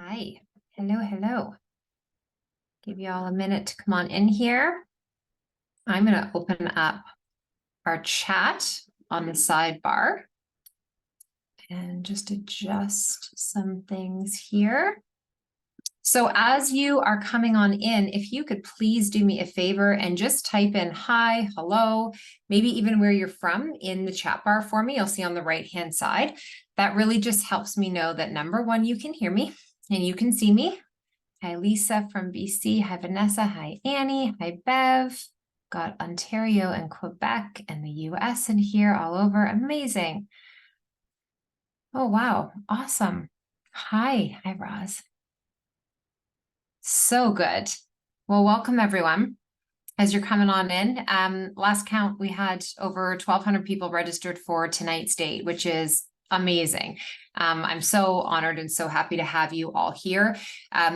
Hi, hello. Give you all a minute to come on in here. I'm going to open up our chat on the sidebar and just adjust some things here. So as you are coming on in, if you could please do me a favor and just type in hi, hello, maybe even where you're from in the chat bar for me. You'll see on the right-hand side. That really just helps me know that number one, you can hear me and you can see me. Hi, Lisa from BC. Hi, Vanessa. Hi, Annie. Hi, Bev. Got Ontario and Quebec and the US in here all over. Amazing. Oh, wow. Awesome. Hi. Hi, Roz. So good. Well, welcome everyone. As you're coming on in, last count, we had over 1,200 people registered for tonight's date, which is amazing. I'm so honored and so happy to have you all here.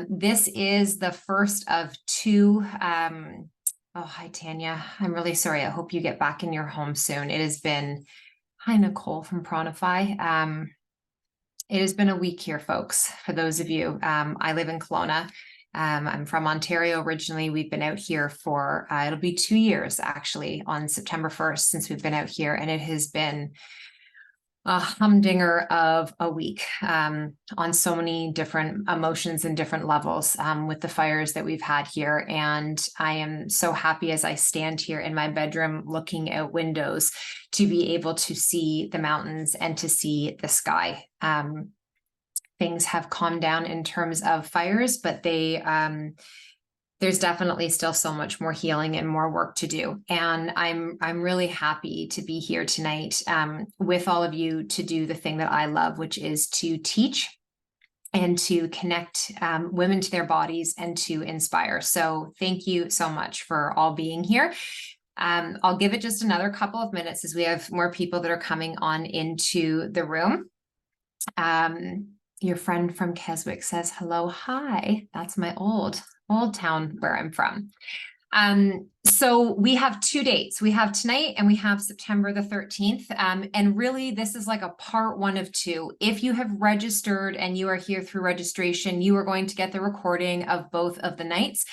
This is the first of two. Oh, hi, Tanya. I'm really sorry. I hope you get back in your home soon. It has been, hi, Nicole from Pronify. It has been a week here, folks, for those of you. I live in Kelowna. I'm from Ontario originally. We've been out here for, it'll be 2 years actually on September 1st since we've been out here. And it has been a humdinger of a week on so many different emotions and different levels with the fires that we've had here. And I am so happy as I stand here in my bedroom looking out windows to be able to see the mountains and to see the sky. Things have calmed down in terms of fires, but there's definitely still so much more healing and more work to do. And I'm really happy to be here tonight with all of you to do the thing that I love, which is to teach and to connect women to their bodies and to inspire. So thank you so much for all being here. I'll give it just another couple of minutes as we have more people that are coming on into the room. Your friend from Keswick says, hello, hi. That's my old town where I'm from. So we have 2 dates. We have tonight and we have September the 13th. And really this is like a part 1 of 2. If you have registered and you are here through registration, you are going to get the recording of both of the nights.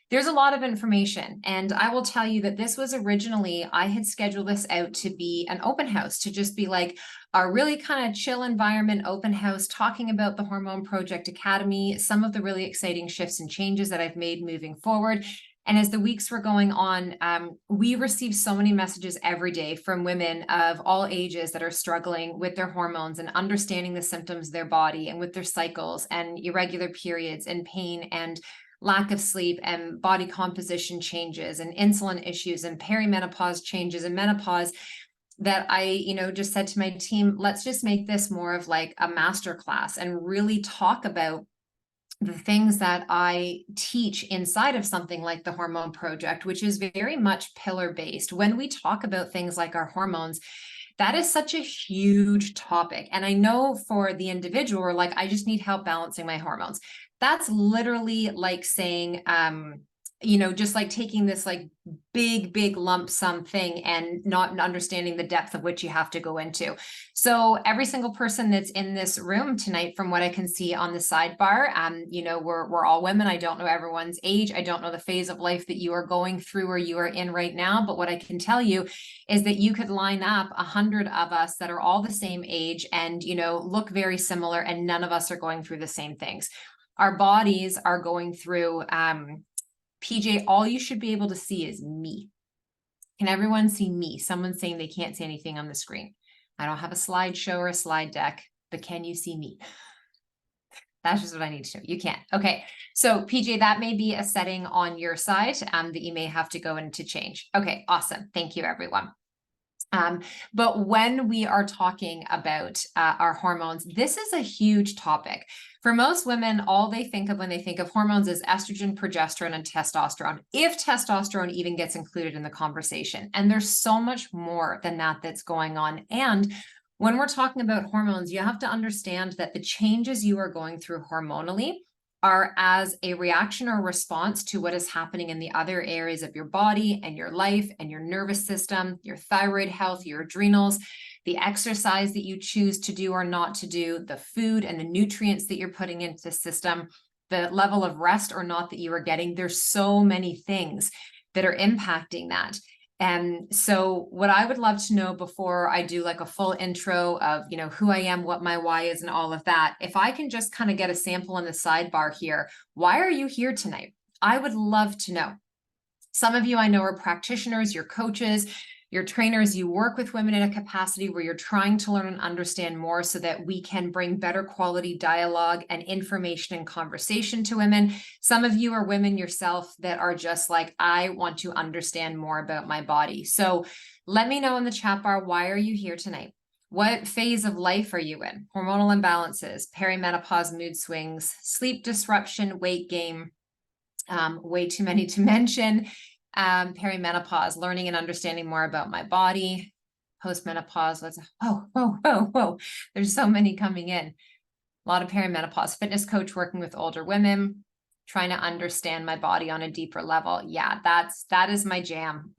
There's a lot of information, and I will tell you that this was originally, I had scheduled this out to be an open house, to just be like a really kind of chill environment, open house, talking about the Hormone Project Academy, some of the really exciting shifts and changes that I've made moving forward. And as the weeks were going on, we received so many messages every day from women of all ages that are struggling with their hormones and understanding the symptoms of their body and with their cycles and irregular periods and pain and lack of sleep and body composition changes and insulin issues and perimenopause changes and menopause, that I, just said to my team, let's just make this more of like a masterclass and really talk about the things that I teach inside of something like the Hormone Project, which is very much pillar based. When we talk about things like our hormones, that is such a huge topic. And I know for the individual, we're like, I just need help balancing my hormones. That's literally like saying, just like taking this like big lump sum thing and not understanding the depth of which you have to go into. So every single person that's in this room tonight, from what I can see on the sidebar, we're all women. I don't know everyone's age. I don't know the phase of life that you are going through or you are in right now. But what I can tell you is that you could line up 100 of us that are all the same age and, look very similar, and none of us are going through the same things. Our bodies are going through, PJ, all you should be able to see is me. Can everyone see me? Someone's saying they can't see anything on the screen. I don't have a slideshow or a slide deck, but can you see me? That's just what I need to know. You can't. Okay. So PJ, that may be a setting on your side that you may have to go in to change. Okay. Awesome. Thank you, everyone. But when we are talking about our hormones, this is a huge topic. For most women, all they think of when they think of hormones is estrogen, progesterone, and testosterone, if testosterone even gets included in the conversation. And there's so much more than that that's going on. And when we're talking about hormones, you have to understand that the changes you are going through hormonally are as a reaction or response to what is happening in the other areas of your body and your life and your nervous system, your thyroid health, your adrenals, the exercise that you choose to do or not to do, the food and the nutrients that you're putting into the system, the level of rest or not that you are getting. There's so many things that are impacting that. And so what I would love to know before I do like a full intro of, who I am, what my why is and all of that, if I can just kind of get a sample in the sidebar here, why are you here tonight? I would love to know. Some of you I know are practitioners, you're coaches, you're trainers, you work with women in a capacity where you're trying to learn and understand more so that we can bring better quality dialogue and information and conversation to women. Some of you are women yourself that are just like, I want to understand more about my body. So let me know in the chat bar, why are you here tonight? What phase of life are you in? Hormonal imbalances, perimenopause, mood swings, sleep disruption, weight gain, way too many to mention. Perimenopause, learning and understanding more about my body. Postmenopause, whoa. There's so many coming in. A lot of perimenopause, fitness coach working with older women, trying to understand my body on a deeper level. Yeah, that is my jam.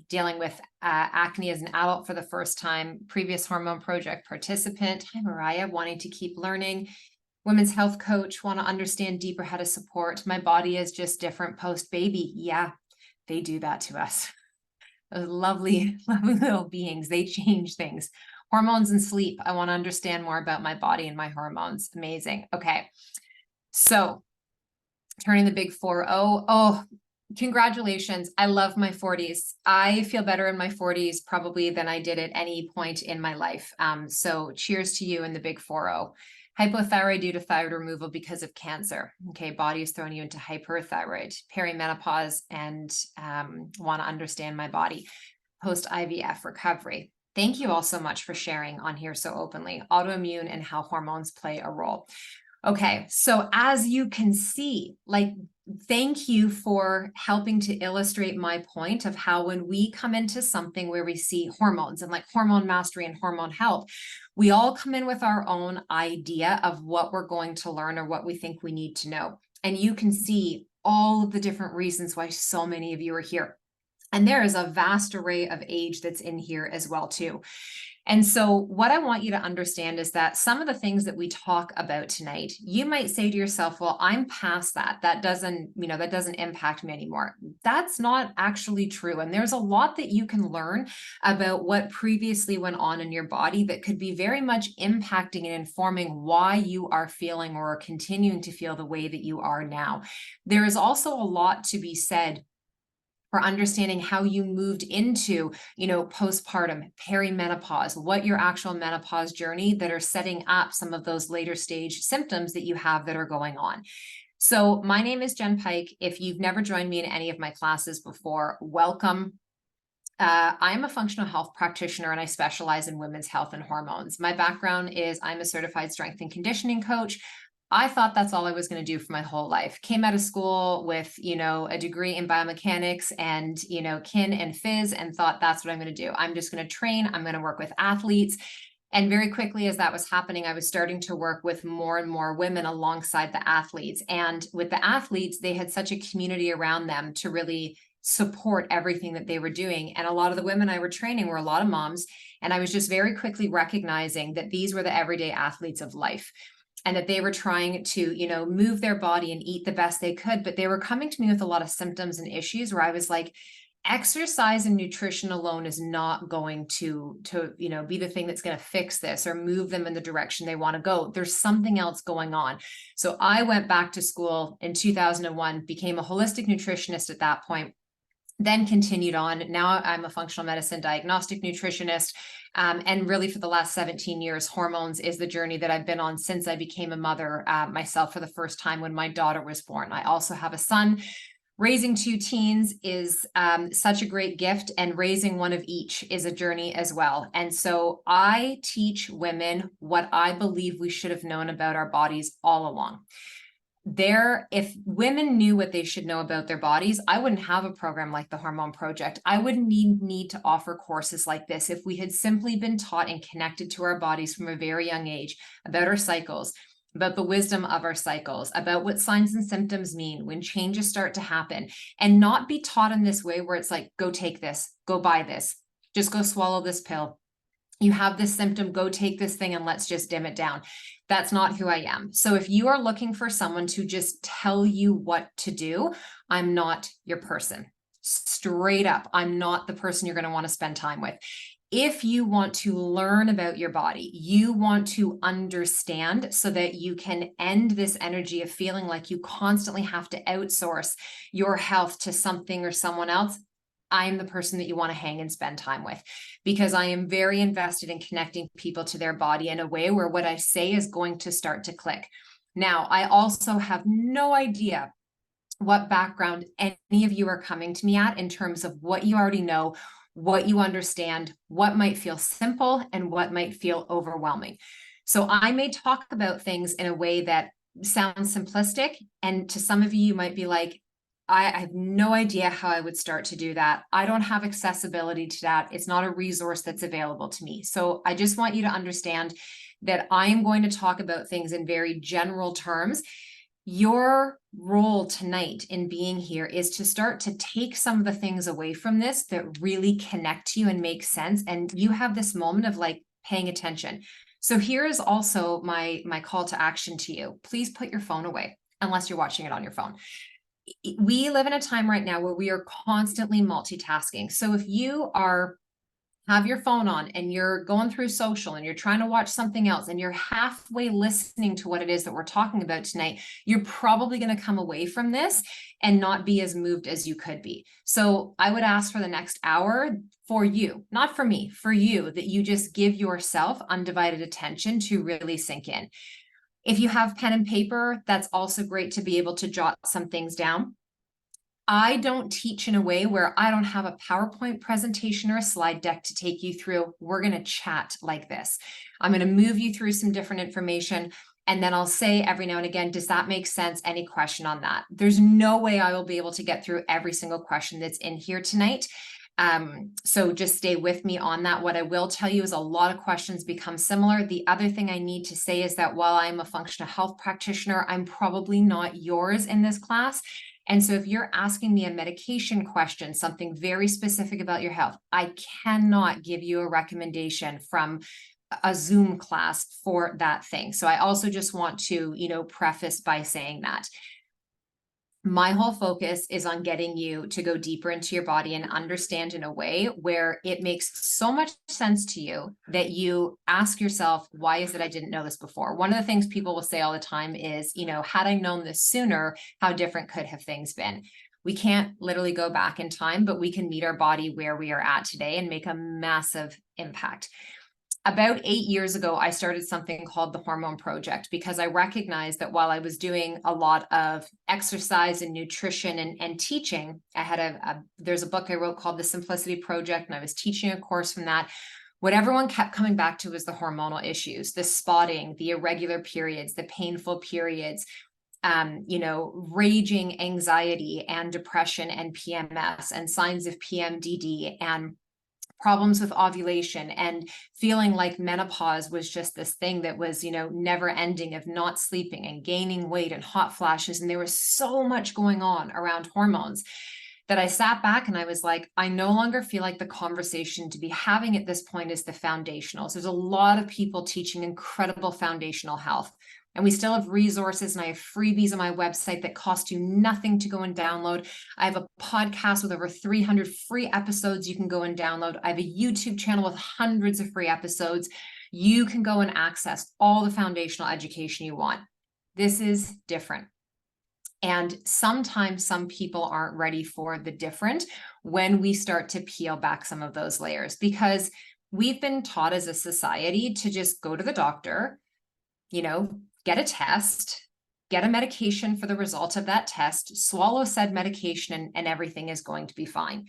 Dealing with acne as an adult for the first time, previous hormone project participant. Hi, Mariah, wanting to keep learning. Women's health coach, want to understand deeper how to support. My body is just different post-baby. Yeah, they do that to us. Those lovely, lovely little beings, they change things. Hormones and sleep. I want to understand more about my body and my hormones. Amazing. Okay. So turning the big 4-0. Oh, congratulations. I love my 40s. I feel better in my 40s probably than I did at any point in my life. So cheers to you in the big 4-0. Hypothyroid due to thyroid removal because of cancer. Okay, body is throwing you into hyperthyroid, perimenopause, and want to understand my body. Post-IVF recovery. Thank you all so much for sharing on here so openly. Autoimmune and how hormones play a role. Okay, so as you can see, thank you for helping to illustrate my point of how when we come into something where we see hormones and like hormone mastery and hormone health, we all come in with our own idea of what we're going to learn or what we think we need to know. And you can see all of the different reasons why so many of you are here. And there is a vast array of age that's in here as well, too. And so what I want you to understand is that some of the things that we talk about tonight, you might say to yourself, well, I'm past that. That doesn't impact me anymore. That's not actually true. And there's a lot that you can learn about what previously went on in your body that could be very much impacting and informing why you are feeling or are continuing to feel the way that you are now. There is also a lot to be said for understanding how you moved into, postpartum, perimenopause, what your actual menopause journey that are setting up some of those later stage symptoms that you have that are going on. So my name is Jenn Pike. If you've never joined me in any of my classes before, welcome. I'm a functional health practitioner and I specialize in women's health and hormones. My background is I'm a certified strength and conditioning coach. I thought that's all I was going to do for my whole life. Came out of school with, a degree in biomechanics and, kin and phys, and thought that's what I'm going to do. I'm just going to train. I'm going to work with athletes. And very quickly, as that was happening, I was starting to work with more and more women alongside the athletes. And with the athletes, they had such a community around them to really support everything that they were doing. And a lot of the women I were training were a lot of moms. And I was just very quickly recognizing that these were the everyday athletes of life. And that they were trying to, move their body and eat the best they could, but they were coming to me with a lot of symptoms and issues where I was like, exercise and nutrition alone is not going to be the thing that's going to fix this or move them in the direction they want to go. There's something else going on. So I went back to school in 2001, became a holistic nutritionist at that point. Then continued on. Now I'm a functional medicine diagnostic nutritionist. And really for the last 17 years, hormones is the journey that I've been on since I became a mother myself for the first time when my daughter was born. I also have a son. Raising two teens is such a great gift, and raising one of each is a journey as well. And so I teach women what I believe we should have known about our bodies all along. If women knew what they should know about their bodies, I wouldn't have a program like the Hormone Project. I wouldn't need to offer courses like this if we had simply been taught and connected to our bodies from a very young age about our cycles, about the wisdom of our cycles, about what signs and symptoms mean when changes start to happen, and not be taught in this way where it's like, go take this, go buy this, just go swallow this pill. You have this symptom, go take this thing and let's just dim it down. That's not who I am. So if you are looking for someone to just tell you what to do, I'm not your person. Straight up, I'm not the person you're going to want to spend time with. If you want to learn about your body, you want to understand so that you can end this energy of feeling like you constantly have to outsource your health to something or someone else, I'm the person that you want to hang and spend time with, because I am very invested in connecting people to their body in a way where what I say is going to start to click. Now, I also have no idea what background any of you are coming to me at in terms of what you already know, what you understand, what might feel simple and what might feel overwhelming. So I may talk about things in a way that sounds simplistic, and to some of you, you might be like, I have no idea how I would start to do that. I don't have accessibility to that. It's not a resource that's available to me. So I just want you to understand that I am going to talk about things in very general terms. Your role tonight in being here is to start to take some of the things away from this that really connect to you and make sense. And you have this moment of like paying attention. So here is also my call to action to you. Please put your phone away unless you're watching it on your phone. We live in a time right now where we are constantly multitasking. So if you have your phone on and you're going through social and you're trying to watch something else and you're halfway listening to what it is that we're talking about tonight, you're probably going to come away from this and not be as moved as you could be. So I would ask for the next hour for you, not for me, for you, that you just give yourself undivided attention to really sink in. If you have pen and paper, that's also great to be able to jot some things down. I don't teach in a way where I don't have a PowerPoint presentation or a slide deck to take you through. We're going to chat like this. I'm going to move you through some different information, and then I'll say every now and again, does that make sense? Any question on that? There's no way I will be able to get through every single question that's in here tonight. So just stay with me on that. What I will tell you is a lot of questions become similar. The other thing I need to say is that while I'm a functional health practitioner, I'm probably not yours in this class. And so if you're asking me a medication question, something very specific about your health, I cannot give you a recommendation from a Zoom class for that thing. So I also just want to, preface by saying that my whole focus is on getting you to go deeper into your body and understand in a way where it makes so much sense to you that you ask yourself, why is it I didn't know this before? One of the things people will say all the time is, had I known this sooner, how different could have things been? We can't literally go back in time, but we can meet our body where we are at today and make a massive impact. About 8 years ago, I started something called the Hormone Project because I recognized that while I was doing a lot of exercise and nutrition and teaching, I had there's a book I wrote called The Simplicity Project, and I was teaching a course from that. What everyone kept coming back to was the hormonal issues, the spotting, the irregular periods, the painful periods, raging anxiety and depression and PMS and signs of PMDD and problems with ovulation and feeling like menopause was just this thing that was, never ending, of not sleeping and gaining weight and hot flashes. And there was so much going on around hormones that I sat back and I was like, I no longer feel like the conversation to be having at this point is the foundationals. There's a lot of people teaching incredible foundational health. And we still have resources, and I have freebies on my website that cost you nothing to go and download. I have a podcast with over 300 free episodes you can go and download. I have a YouTube channel with hundreds of free episodes. You can go and access all the foundational education you want. This is different. And sometimes some people aren't ready for the different when we start to peel back some of those layers, because we've been taught as a society to just go to the doctor, get a test, get a medication for the result of that test, swallow said medication, and everything is going to be fine.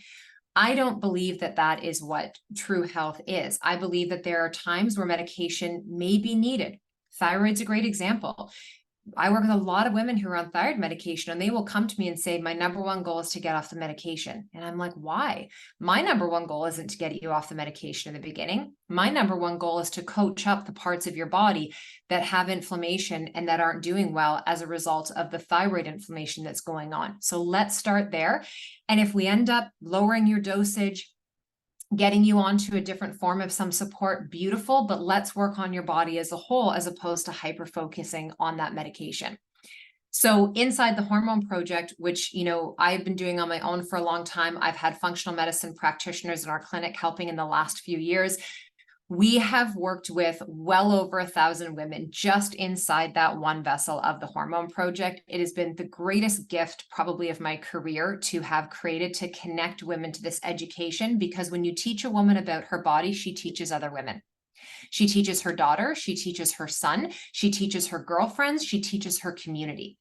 I don't believe that that is what true health is. I believe that there are times where medication may be needed. Thyroid's a great example. I work with a lot of women who are on thyroid medication, and they will come to me and say, my number one goal is to get off the medication. And I'm like, why? My number one goal isn't to get you off the medication in the beginning. My number one goal is to coach up the parts of your body that have inflammation and that aren't doing well as a result of the thyroid inflammation that's going on. So let's start there. And if we end up lowering your dosage, getting you onto a different form of some support, beautiful, but let's work on your body as a whole, as opposed to hyper focusing on that medication. So inside the Hormone Project, which, I've been doing on my own for a long time, I've had functional medicine practitioners in our clinic helping in the last few years. We have worked with well over 1,000 women just inside that one vessel of the Hormone Project. It has been the greatest gift probably of my career to have created, to connect women to this education, because when you teach a woman about her body, she teaches other women. She teaches her daughter, she teaches her son, she teaches her girlfriends, she teaches her community.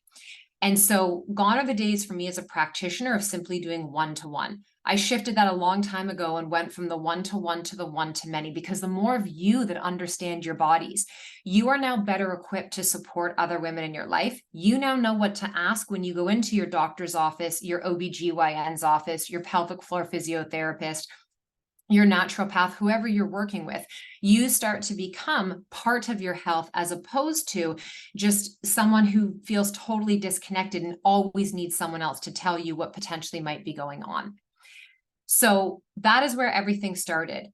And so gone are the days for me as a practitioner of simply doing one-to-one. I shifted that a long time ago and went from the one-to-one to the one-to-many, because the more of you that understand your bodies, you are now better equipped to support other women in your life. You now know what to ask when you go into your doctor's office, your OBGYN's office, your pelvic floor physiotherapist, your naturopath, whoever you're working with. You start to become part of your health, as opposed to just someone who feels totally disconnected and always needs someone else to tell you what potentially might be going on. So that is where everything started.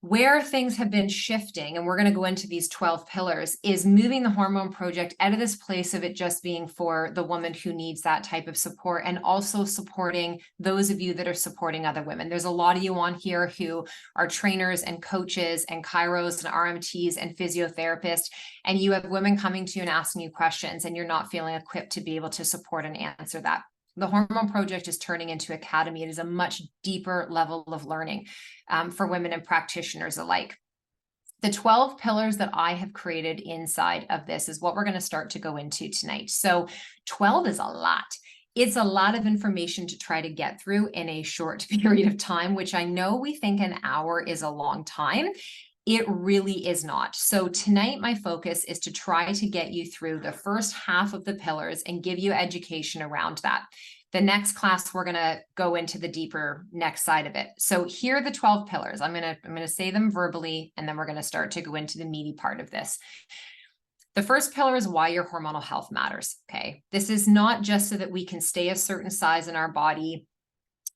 Where things have been shifting, and we're going to go into these 12 pillars, is moving the Hormone Project out of this place of it just being for the woman who needs that type of support, and also supporting those of you that are supporting other women. There's a lot of you on here who are trainers and coaches and chiros and RMTs and physiotherapists, and you have women coming to you and asking you questions, and you're not feeling equipped to be able to support and answer that. The Hormone Project is turning into academy. It is a much deeper level of learning for women and practitioners alike. The 12 pillars that I have created inside of this is what we're going to start to go into tonight. So 12 is a lot. It's a lot of information to try to get through in a short period of time, which I know we think an hour is a long time. It really is not. So tonight, my focus is to try to get you through the first half of the pillars and give you education around that. The next class, we're going to go into the deeper next side of it. So here are the 12 pillars. I'm going to say them verbally, and then we're going to start to go into the meaty part of this. The first pillar is why your hormonal health matters. Okay. This is not just so that we can stay a certain size in our body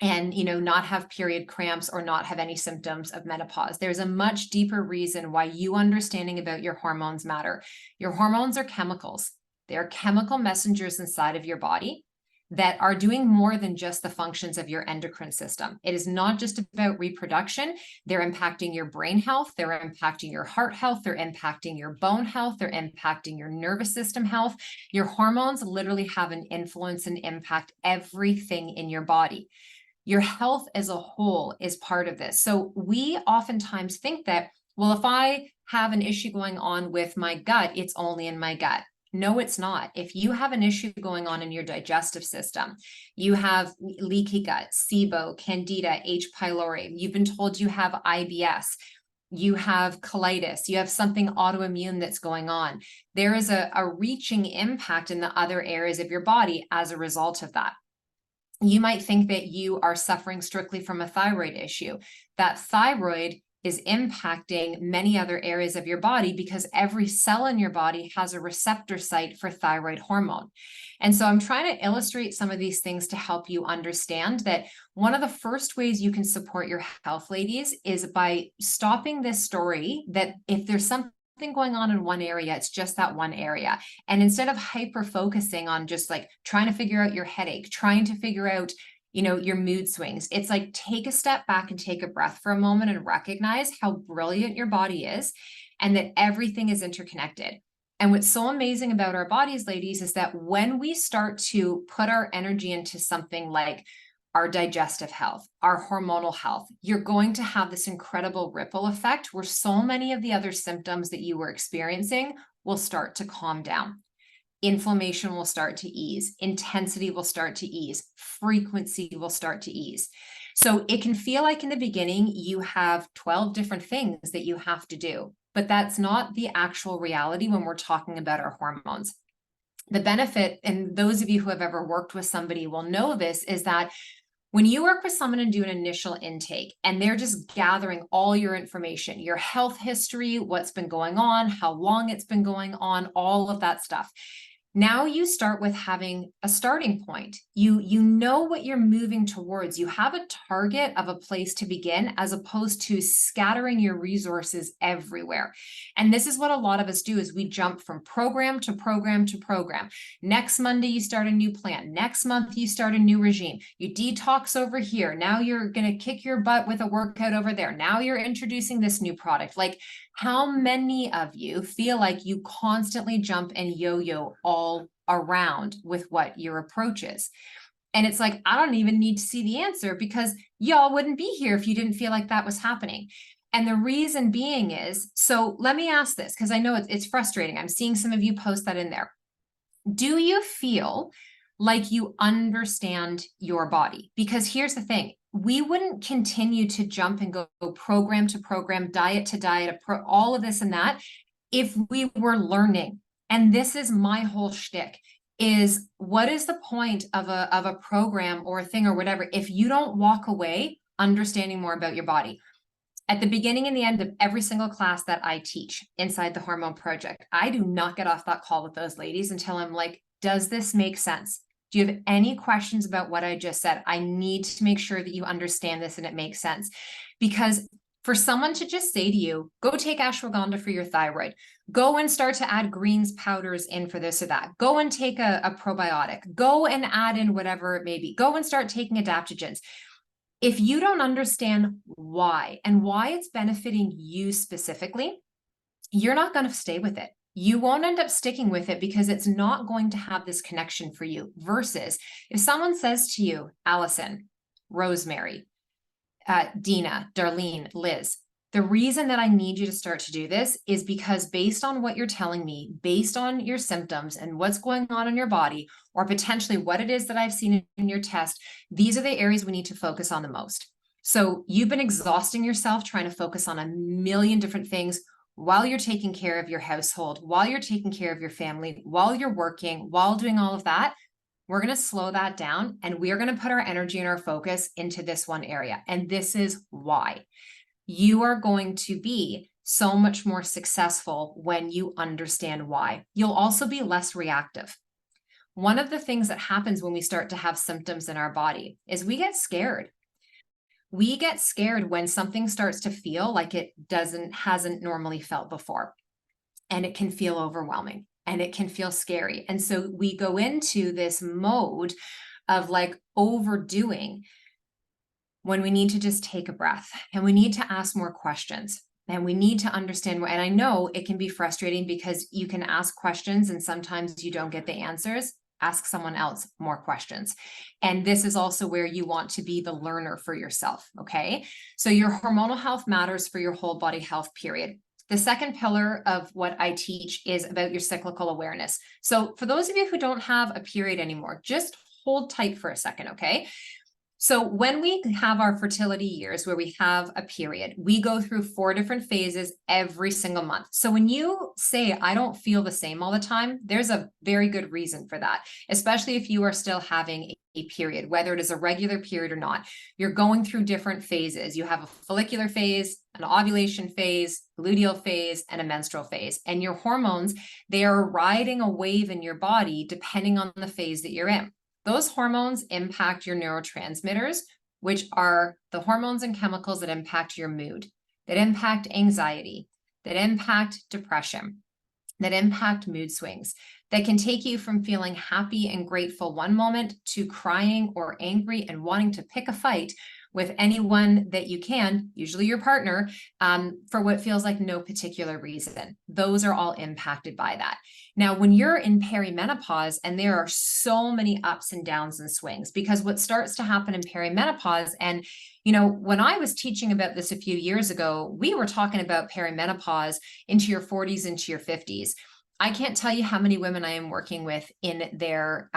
and, not have period cramps or not have any symptoms of menopause. There's a much deeper reason why you understanding about your hormones matter. Your hormones are chemicals. They're chemical messengers inside of your body that are doing more than just the functions of your endocrine system. It is not just about reproduction. They're impacting your brain health. They're impacting your heart health. They're impacting your bone health. They're impacting your nervous system health. Your hormones literally have an influence and impact everything in your body. Your health as a whole is part of this. So we oftentimes think that, well, if I have an issue going on with my gut, it's only in my gut. No, it's not. If you have an issue going on in your digestive system, you have leaky gut, SIBO, Candida, H. pylori, you've been told you have IBS, you have colitis, you have something autoimmune that's going on. There is a reaching impact in the other areas of your body as a result of that. You might think that you are suffering strictly from a thyroid issue. That thyroid is impacting many other areas of your body, because every cell in your body has a receptor site for thyroid hormone. And so I'm trying to illustrate some of these things to help you understand that one of the first ways you can support your health, ladies, is by stopping this story that if there's something going on in one area, it's just that one area. And instead of hyper focusing on just like trying to figure out your headache, trying to figure out, your mood swings, it's like take a step back and take a breath for a moment and recognize how brilliant your body is and that everything is interconnected. And what's so amazing about our bodies, ladies, is that when we start to put our energy into something like our digestive health, our hormonal health, you're going to have this incredible ripple effect where so many of the other symptoms that you were experiencing will start to calm down. Inflammation will start to ease. Intensity will start to ease. Frequency will start to ease. So it can feel like in the beginning, you have 12 different things that you have to do, but that's not the actual reality when we're talking about our hormones. The benefit, and those of you who have ever worked with somebody will know this, is that when you work with someone and do an initial intake and they're just gathering all your information, your health history, what's been going on, how long it's been going on, all of that stuff. Now you start with having a starting point. You know what you're moving towards. You have a target of a place to begin, as opposed to scattering your resources everywhere. And this is what a lot of us do, is we jump from program to program to program. Next Monday, you start a new plan. Next month, you start a new regime. You detox over here. Now you're going to kick your butt with a workout over there. Now you're introducing this new product. Like, how many of you feel like you constantly jump and yo-yo all around with what your approach is? And it's like, I don't even need to see the answer, because y'all wouldn't be here if you didn't feel like that was happening. And the reason being is, so let me ask this, because I know it's frustrating. I'm seeing some of you post that in there. Do you feel like you understand your body? Because here's the thing. We wouldn't continue to jump and go program to program, diet to diet, all of this and that, if we were learning. And this is my whole shtick, is what is the point of a program or a thing or whatever if you don't walk away understanding more about your body? At the beginning and the end of every single class that I teach inside the Hormone Project, I do not get off that call with those ladies until I'm like, does this make sense? Do you have any questions about what I just said? I need to make sure that you understand this and it makes sense. Because for someone to just say to you, go take ashwagandha for your thyroid, go and start to add greens powders in for this or that, go and take a probiotic, go and add in whatever it may be, go and start taking adaptogens. If you don't understand why and why it's benefiting you specifically, you're not going to stay with it. You won't end up sticking with it because it's not going to have this connection for you. Versus if someone says to you, Allison, Rosemary, Dina, Darlene, Liz, the reason that I need you to start to do this is because based on what you're telling me, based on your symptoms and what's going on in your body, or potentially what it is that I've seen in your test, these are the areas we need to focus on the most. So you've been exhausting yourself trying to focus on a million different things while you're taking care of your household, while you're taking care of your family, while you're working, while doing all of that. We're going to slow that down and we are going to put our energy and our focus into this one area. And this is why. You are going to be so much more successful when you understand why. You'll also be less reactive. One of the things that happens when we start to have symptoms in our body is we get scared. We get scared when something starts to feel like it hasn't normally felt before. And it can feel overwhelming and it can feel scary. And so we go into this mode of like overdoing, when we need to just take a breath and we need to ask more questions and we need to understand more. And I know it can be frustrating because you can ask questions and sometimes you don't get the answers. Ask someone else more questions. And this is also where you want to be the learner for yourself, okay? So your hormonal health matters for your whole body health, period. The second pillar of what I teach is about your cyclical awareness. So for those of you who don't have a period anymore, just hold tight for a second, okay? So when we have our fertility years where we have a period, we go through 4 different phases every single month. So when you say, I don't feel the same all the time, there's a very good reason for that, especially if you are still having a period, whether it is a regular period or not. You're going through different phases. You have a follicular phase, an ovulation phase, luteal phase, and a menstrual phase. And your hormones, they are riding a wave in your body depending on the phase that you're in. Those hormones impact your neurotransmitters, which are the hormones and chemicals that impact your mood, that impact anxiety, that impact depression, that impact mood swings, that can take you from feeling happy and grateful one moment to crying or angry and wanting to pick a fight with anyone that you can, usually your partner, for what feels like no particular reason. Those are all impacted by that. Now, when you're in perimenopause, and there are so many ups and downs and swings, because what starts to happen in perimenopause, and when I was teaching about this a few years ago, we were talking about perimenopause into your 40s, into your 50s. I can't tell you how many women I am working with in their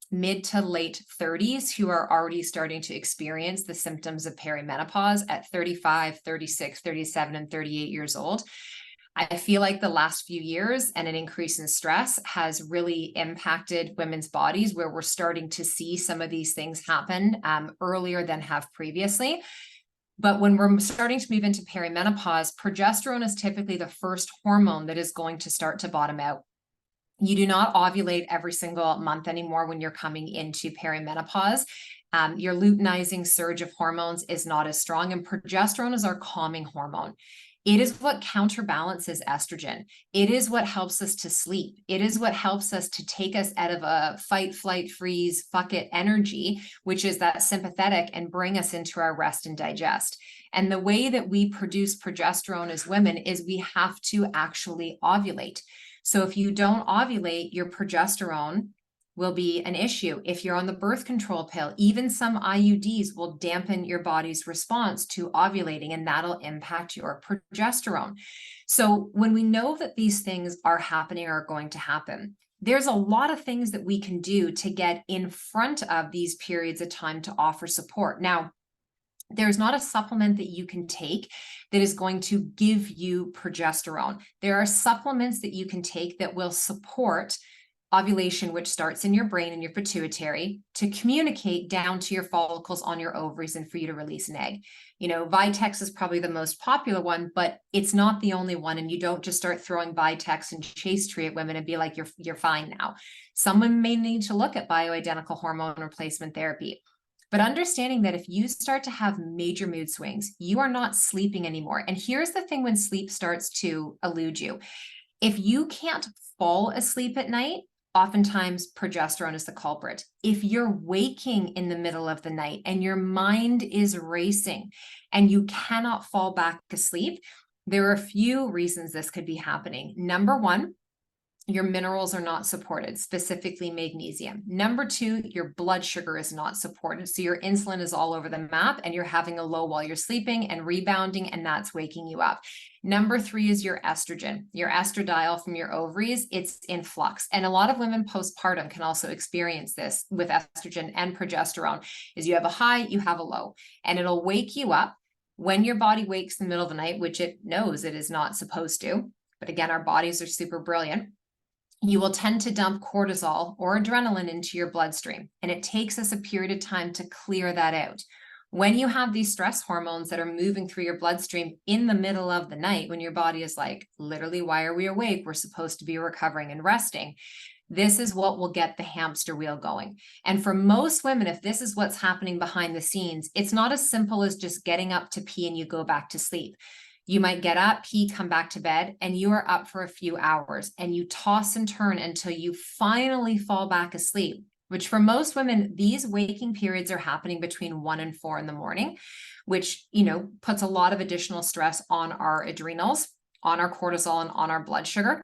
mid to late 30s who are already starting to experience the symptoms of perimenopause at 35, 36, 37, and 38 years old. I feel like the last few years and an increase in stress has really impacted women's bodies, where we're starting to see some of these things happen earlier than have previously. But when we're starting to move into perimenopause, progesterone is typically the first hormone that is going to start to bottom out. You do not ovulate every single month anymore when you're coming into perimenopause. Your luteinizing surge of hormones is not as strong, and progesterone is our calming hormone. It is what counterbalances estrogen. It is what helps us to sleep. It is what helps us to take us out of a fight, flight, freeze, fuck it energy, which is that sympathetic, and bring us into our rest and digest. And the way that we produce progesterone as women is we have to actually ovulate. So if you don't ovulate, your progesterone will be an issue. If you're on the birth control pill, even some IUDs will dampen your body's response to ovulating, and that'll impact your progesterone. So when we know that these things are happening or are going to happen, there's a lot of things that we can do to get in front of these periods of time to offer support. Now, there's not a supplement that you can take that is going to give you progesterone. There are supplements that you can take that will support ovulation, which starts in your brain and your pituitary, to communicate down to your follicles on your ovaries and for you to release an egg. You know, Vitex is probably the most popular one, but it's not the only one. And you don't just start throwing Vitex and Chaste at women and be like, you're fine now. Some women may need to look at bioidentical hormone replacement therapy. But understanding that if you start to have major mood swings, you are not sleeping anymore. And here's the thing when sleep starts to elude you. If you can't fall asleep at night, oftentimes progesterone is the culprit. If you're waking in the middle of the night and your mind is racing and you cannot fall back asleep, there are a few reasons this could be happening. Number one, your minerals are not supported, specifically magnesium. Number two, your blood sugar is not supported. So your insulin is all over the map and you're having a low while you're sleeping and rebounding, and that's waking you up. Number three is your estrogen, your estradiol from your ovaries. It's in flux. And a lot of women postpartum can also experience this with estrogen and progesterone, is you have a high, you have a low, and it'll wake you up. When your body wakes in the middle of the night, which it knows it is not supposed to, but again, our bodies are super brilliant, you will tend to dump cortisol or adrenaline into your bloodstream. And it takes us a period of time to clear that out. When you have these stress hormones that are moving through your bloodstream in the middle of the night, when your body is like, literally, why are we awake? We're supposed to be recovering and resting. This is what will get the hamster wheel going. And for most women, if this is what's happening behind the scenes, it's not as simple as just getting up to pee and you go back to sleep. You might get up, pee, come back to bed, and you are up for a few hours and you toss and turn until you finally fall back asleep, which for most women, these waking periods are happening between 1 and 4 in the morning, which, you know, puts a lot of additional stress on our adrenals, on our cortisol, and on our blood sugar.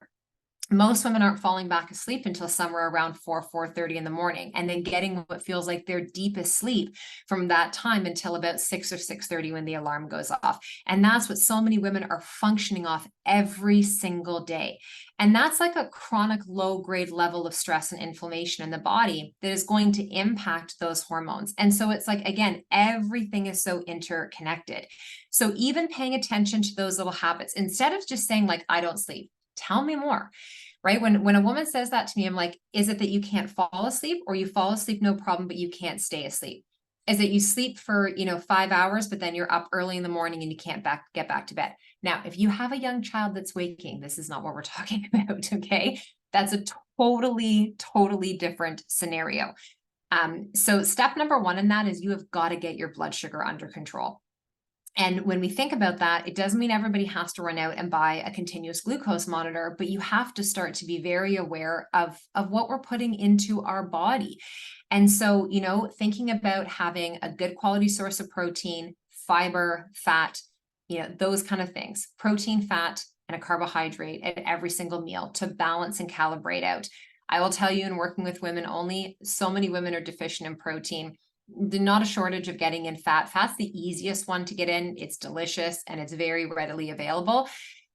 Most women aren't falling back asleep until somewhere around 4:30 in the morning, and then getting what feels like their deepest sleep from that time until about 6 or 6:30 when the alarm goes off. And that's what so many women are functioning off every single day. And that's like a chronic low-grade level of stress and inflammation in the body that is going to impact those hormones. And so it's like, again, everything is so interconnected. So even paying attention to those little habits, instead of just saying like, I don't sleep, tell me more, right? When a woman says that to me, I'm like, is it that you can't fall asleep, or you fall asleep, no problem, but you can't stay asleep? Is it you sleep for, 5 hours, but then you're up early in the morning and you can't get back to bed? Now, if you have a young child that's waking, this is not what we're talking about, okay? That's a totally, totally different scenario. So step number one in that is you have got to get your blood sugar under control. And when we think about that, it doesn't mean everybody has to run out and buy a continuous glucose monitor, but you have to start to be very aware of what we're putting into our body. And so, thinking about having a good quality source of protein, fiber, fat, those kind of things, protein, fat, and a carbohydrate at every single meal to balance and calibrate out. I will tell you, in working with women only, so many women are deficient in protein. Not a shortage of getting in fat. Fat's the easiest one to get in. It's delicious and it's very readily available.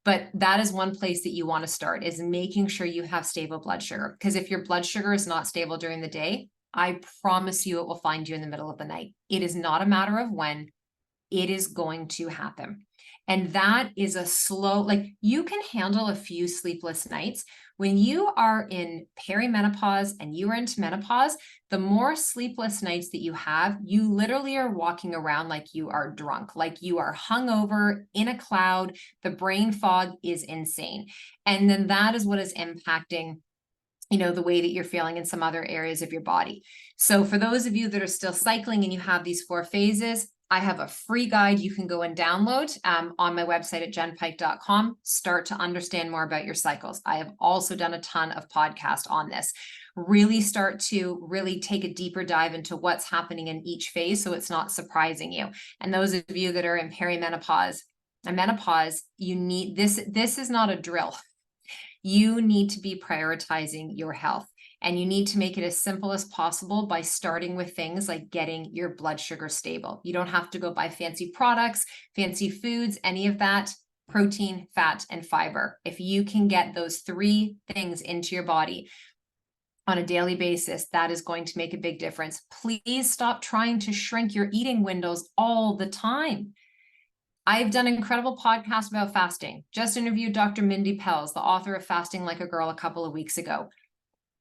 But that is one place that you want to start, is making sure you have stable blood sugar. Because if your blood sugar is not stable during the day, I promise you it will find you in the middle of the night. It is not a matter of when, it is going to happen. And that is a slow, like you can handle a few sleepless nights. When you are in perimenopause and you are into menopause, the more sleepless nights that you have, you literally are walking around like you are drunk, like you are hungover in a cloud. The brain fog is insane. And then that is what is impacting, you know, the way that you're feeling in some other areas of your body. So for those of you that are still cycling and you have these 4 phases, I have a free guide you can go and download on my website at jennpike.com. Start to understand more about your cycles. I have also done a ton of podcasts on this. Really start to really take a deeper dive into what's happening in each phase so it's not surprising you. And those of you that are in perimenopause and menopause, you need this. This is not a drill. You need to be prioritizing your health. And you need to make it as simple as possible by starting with things like getting your blood sugar stable. You don't have to go buy fancy products, fancy foods, any of that. Protein, fat, and fiber. If you can get those 3 things into your body on a daily basis, that is going to make a big difference. Please stop trying to shrink your eating windows all the time. I've done an incredible podcast about fasting. Just interviewed Dr. Mindy Pelz, the author of Fasting Like a Girl, a couple of weeks ago.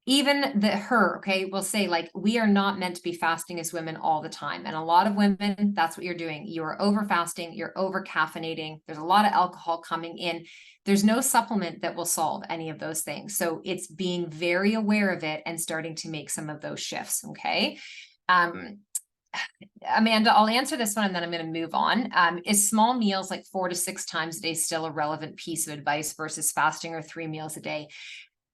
Even okay, will say like, we are not meant to be fasting as women all the time. And a lot of women, that's what you're doing. You are over fasting, you're over caffeinating. There's a lot of alcohol coming in. There's no supplement that will solve any of those things. So it's being very aware of it and starting to make some of those shifts. Okay. Amanda, I'll answer this one and then I'm going to move on. Is small meals like 4 to 6 times a day still a relevant piece of advice versus fasting or 3 meals a day?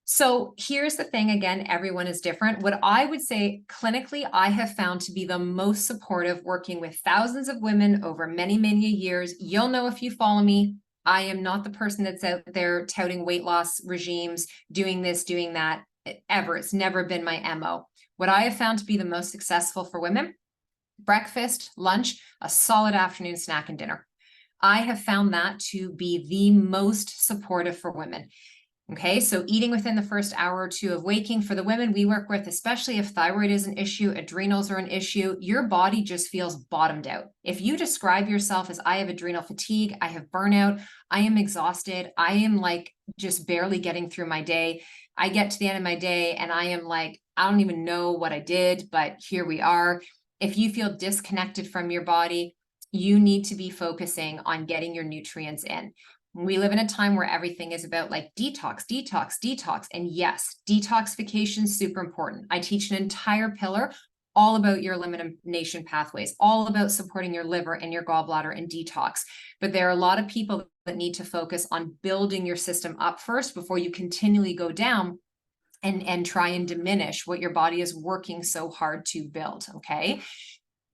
So here's the thing, again, everyone is different. What I would say clinically, I have found to be the most supportive working with thousands of women over many, many years. You'll know if you follow me, I am not the person that's out there touting weight loss regimes, doing this, doing that, ever. It's never been my MO. What I have found to be the most successful for women: breakfast, lunch, a solid afternoon snack, and dinner. I have found that to be the most supportive for women. Okay, so eating within the first hour or 2 of waking. For the women we work with, especially if thyroid is an issue, adrenals are an issue, your body just feels bottomed out. If you describe yourself as, I have adrenal fatigue, I have burnout, I am exhausted, I am like just barely getting through my day. I get to the end of my day and I am like, I don't even know what I did, but here we are. If you feel disconnected from your body, you need to be focusing on getting your nutrients in. We live in a time where everything is about like detox, detox, detox. And yes, detoxification is super important. I teach an entire pillar all about your elimination pathways, all about supporting your liver and your gallbladder and detox. But there are a lot of people that need to focus on building your system up first before you continually go down and try and diminish what your body is working so hard to build. Okay.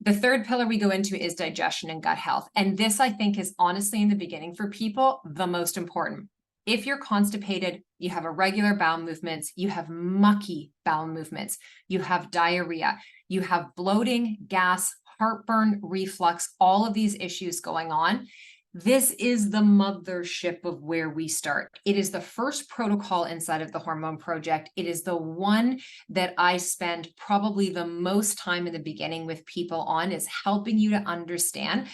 The third pillar we go into is digestion and gut health. And this, I think, is honestly in the beginning for people, the most important. If you're constipated, you have irregular bowel movements, you have mucky bowel movements, you have diarrhea, you have bloating, gas, heartburn, reflux, all of these issues going on. This is the mothership of where we start. It is the first protocol inside of the Hormone Project. It is the one that I spend probably the most time in the beginning with people on, is helping you to understand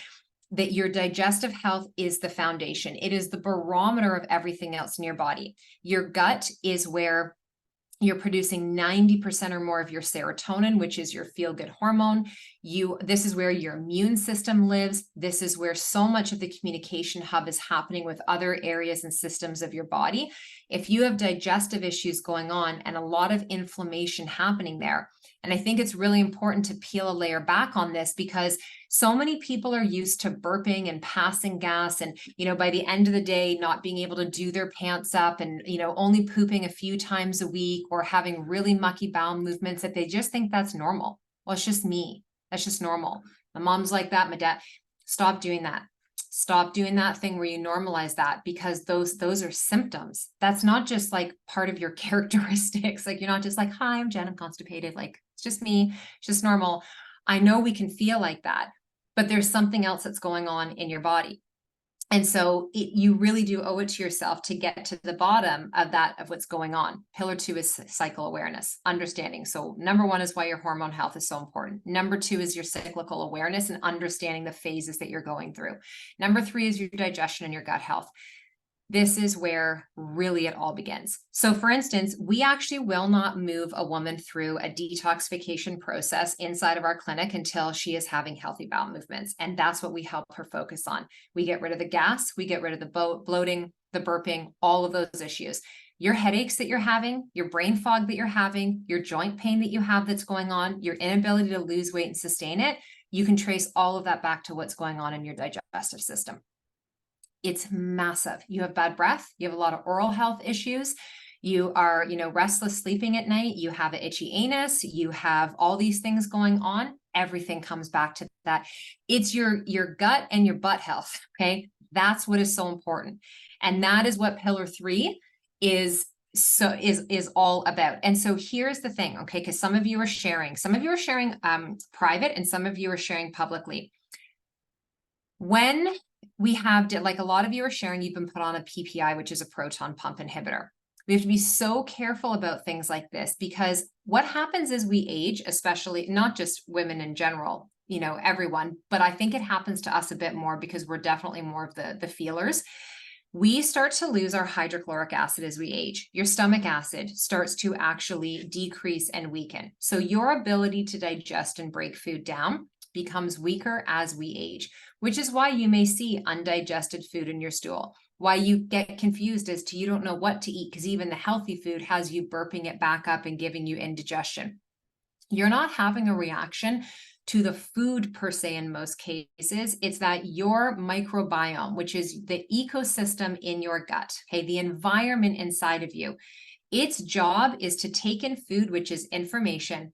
that your digestive health is the foundation. It is the barometer of everything else in your body. Your gut is where you're producing 90% or more of your serotonin, which is your feel-good hormone. This is where your immune system lives. This is where so much of the communication hub is happening with other areas and systems of your body. If you have digestive issues going on and a lot of inflammation happening there, and I think it's really important to peel a layer back on this, because so many people are used to burping and passing gas and, by the end of the day, not being able to do their pants up and, only pooping a few times a week or having really mucky bowel movements, that they just think that's normal. Well, it's just me. That's just normal. My mom's like that. My dad. Stop doing that. Stop doing that thing where you normalize that, because those are symptoms. That's not just like part of your characteristics. Like, you're not just like, hi, I'm Jen, I'm constipated. Like, it's just me, it's just normal. I know we can feel like that, but there's something else that's going on in your body. And so you really do owe it to yourself to get to the bottom of that, of what's going on. Pillar 2 is cycle awareness, understanding. So number 1 is why your hormone health is so important. Number 2 is your cyclical awareness and understanding the phases that you're going through. Number 3 is your digestion and your gut health. This is where really it all begins. So for instance, we actually will not move a woman through a detoxification process inside of our clinic until she is having healthy bowel movements. And that's what we help her focus on. We get rid of the gas, we get rid of the bloating, the burping, all of those issues. Your headaches that you're having, your brain fog that you're having, your joint pain that you have that's going on, your inability to lose weight and sustain it, you can trace all of that back to what's going on in your digestive system. It's massive. You have bad breath. You have a lot of oral health issues. You are, restless sleeping at night. You have an itchy anus. You have all these things going on. Everything comes back to that. It's your gut and your butt health. Okay. That's what is so important. And that is what pillar 3 is all about. And so here's the thing. Okay. Cause some of you are sharing private and some of you are sharing publicly. When we have, like a lot of you are sharing, you've been put on a PPI, which is a proton pump inhibitor. We have to be so careful about things like this, because what happens as we age, especially not just women in general, everyone, but I think it happens to us a bit more because we're definitely more of the feelers. We start to lose our hydrochloric acid as we age. Your stomach acid starts to actually decrease and weaken. So your ability to digest and break food down becomes weaker as we age, which is why you may see undigested food in your stool, why you get confused as to you don't know what to eat, because even the healthy food has you burping it back up and giving you indigestion. You're not having a reaction to the food per se in most cases. It's that your microbiome, which is the ecosystem in your gut, okay, the environment inside of you, its job is to take in food, which is information,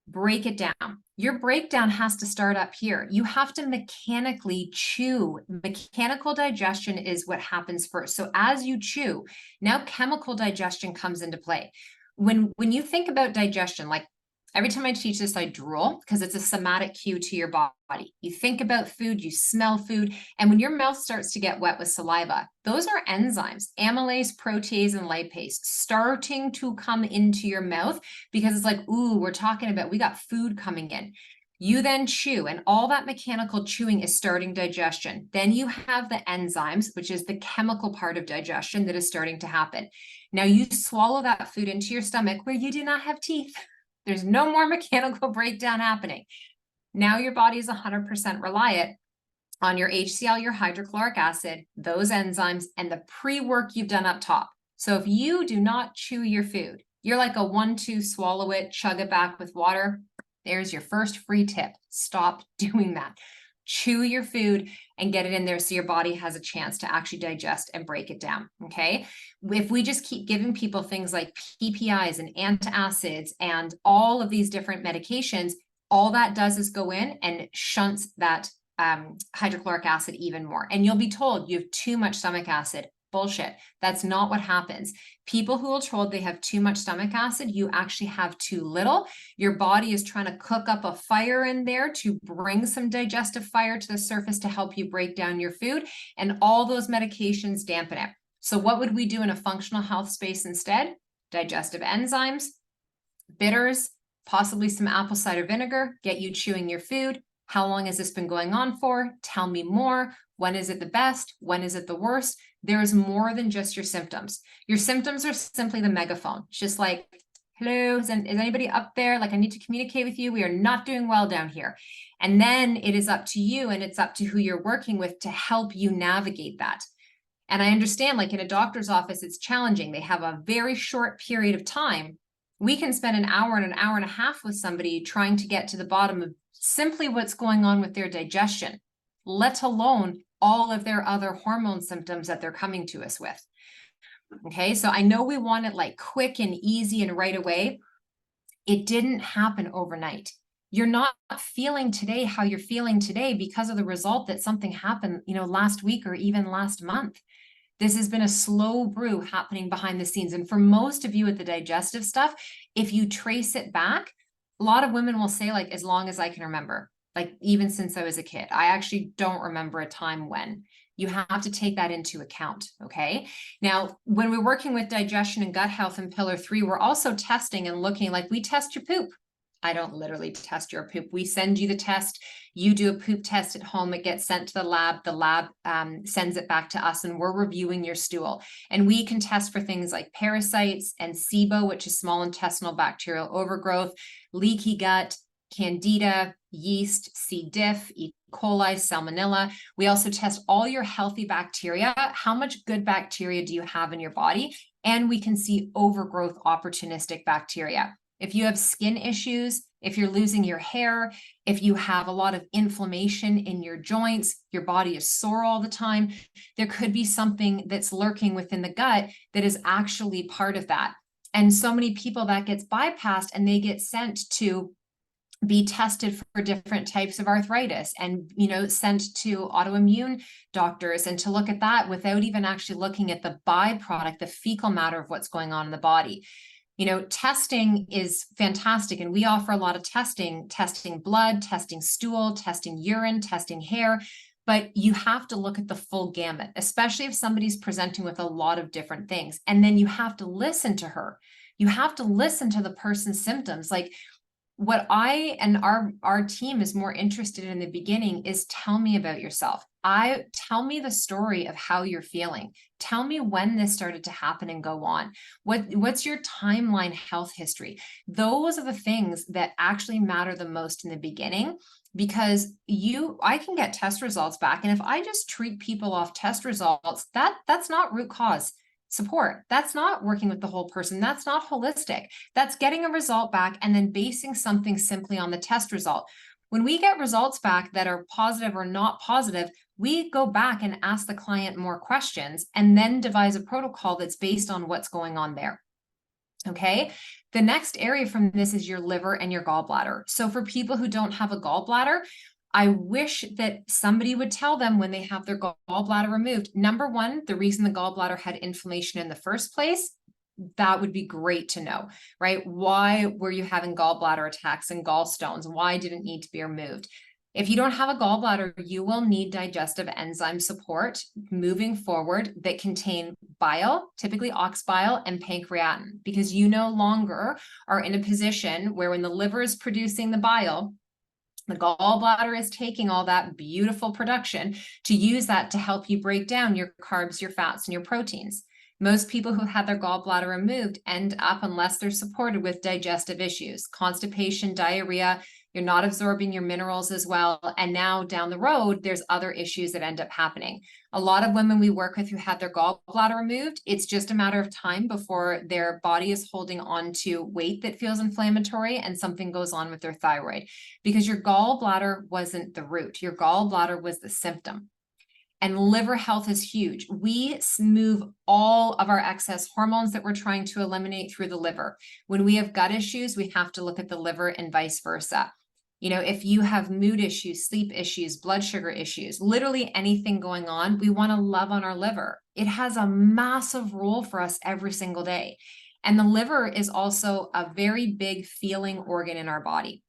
break it down. Your breakdown has to start up here. You have to mechanically chew. Mechanical digestion is what happens first. So as you chew, now chemical digestion comes into play. When you think about digestion, like every time I teach this, I drool because it's a somatic cue to your body. You think about food, you smell food, and when your mouth starts to get wet with saliva, those are enzymes, amylase, protease, and lipase starting to come into your mouth because it's like, ooh, we got food coming in. You then chew, and all that mechanical chewing is starting digestion. Then you have the enzymes, which is the chemical part of digestion that is starting to happen. Now you swallow that food into your stomach where you do not have teeth. There's no more mechanical breakdown happening. Now your body is 100% reliant on your HCl, your hydrochloric acid, those enzymes, and the pre-work you've done up top. So if you do not chew your food, you're like a 1-2, swallow it, chug it back with water. There's your first free tip. Stop doing that. Chew your food and get it in there so your body has a chance to actually digest and break it down, okay? If we just keep giving people things like PPIs and antacids and all of these different medications, all that does is go in and shunts that hydrochloric acid even more. And you'll be told you have too much stomach acid. Bullshit. That's not what happens. People who are told they have too much stomach acid, you actually have too little. Your body is trying to cook up a fire in there to bring some digestive fire to the surface to help you break down your food, and all those medications dampen it. So what would we do in a functional health space instead? Digestive enzymes, bitters, possibly some apple cider vinegar, get you chewing your food. How long has this been going on for? Tell me more. When is it the best? When is it the worst? There's more than just your symptoms. Your symptoms are simply the megaphone. It's just like, hello, is anybody up there? Like, I need to communicate with you. We are not doing well down here. And then it is up to you, and it's up to who you're working with to help you navigate that. And I understand, like in a doctor's office, it's challenging. They have a very short period of time. We can spend an hour and a half with somebody trying to get to the bottom of simply what's going on with their digestion, let alone all of their other hormone symptoms that they're coming to us with. Okay, so I know we want it like quick and easy and right away. It didn't happen overnight. You're not feeling today how you're feeling today because of the result that something happened, last week or even last month. This has been a slow brew happening behind the scenes. And for most of you with the digestive stuff, if you trace it back, a lot of women will say, like, as long as I can remember, like even since I was a kid. I actually don't remember a time when. You have to take that into account, okay? Now, when we're working with digestion and gut health in Pillar 3, we're also testing and looking, like we test your poop. I don't literally test your poop. We send you the test. You do a poop test at home. It gets sent to the lab. The lab sends it back to us, and we're reviewing your stool. And we can test for things like parasites and SIBO, which is small intestinal bacterial overgrowth, leaky gut, candida, yeast, C. diff, E. coli, salmonella. We also test all your healthy bacteria. How much good bacteria do you have in your body? And we can see overgrowth opportunistic bacteria. If you have skin issues, if you're losing your hair, if you have a lot of inflammation in your joints, your body is sore all the time, there could be something that's lurking within the gut that is actually part of that. And so many people, that gets bypassed, and they get sent to be tested for different types of arthritis, and sent to autoimmune doctors, and to look at that without even actually looking at the byproduct, the fecal matter of what's going on in the body. Testing is fantastic, and we offer a lot of testing blood, testing stool, testing urine, testing hair, but you have to look at the full gamut, especially if somebody's presenting with a lot of different things. And then you have to listen to her. You have to listen to the person's symptoms. Like, what I and our team is more interested in the beginning is, tell me about yourself. Tell me the story of how you're feeling. Tell me when this started to happen and go on. What's your timeline health history? Those are the things that actually matter the most in the beginning, because I can get test results back. And if I just treat people off test results, that's not root cause support. That's not working with the whole person. That's not holistic. That's getting a result back and then basing something simply on the test result. When we get results back that are positive or not positive, we go back and ask the client more questions and then devise a protocol that's based on what's going on there. Okay. The next area from this is your liver and your gallbladder. So for people who don't have a gallbladder, I wish that somebody would tell them when they have their gallbladder removed. Number one, the reason the gallbladder had inflammation in the first place, that would be great to know, right? Why were you having gallbladder attacks and gallstones? Why did it need to be removed? If you don't have a gallbladder, you will need digestive enzyme support moving forward that contain bile, typically ox bile, and pancreatin, because you no longer are in a position where, when the liver is producing the bile, the gallbladder is taking all that beautiful production to use that to help you break down your carbs, your fats, and your proteins. Most people who had their gallbladder removed end up, unless they're supported, with digestive issues, constipation, diarrhea. You're not absorbing your minerals as well. And now down the road, there's other issues that end up happening. A lot of women we work with who had their gallbladder removed, it's just a matter of time before their body is holding on to weight that feels inflammatory and something goes on with their thyroid, because your gallbladder wasn't the root. Your gallbladder was the symptom. And liver health is huge. We move all of our excess hormones that we're trying to eliminate through the liver. When we have gut issues, we have to look at the liver, and vice versa. If you have mood issues, sleep issues, blood sugar issues, literally anything going on, we want to love on our liver. It has a massive role for us every single day. And the liver is also a very big feeling organ in our body.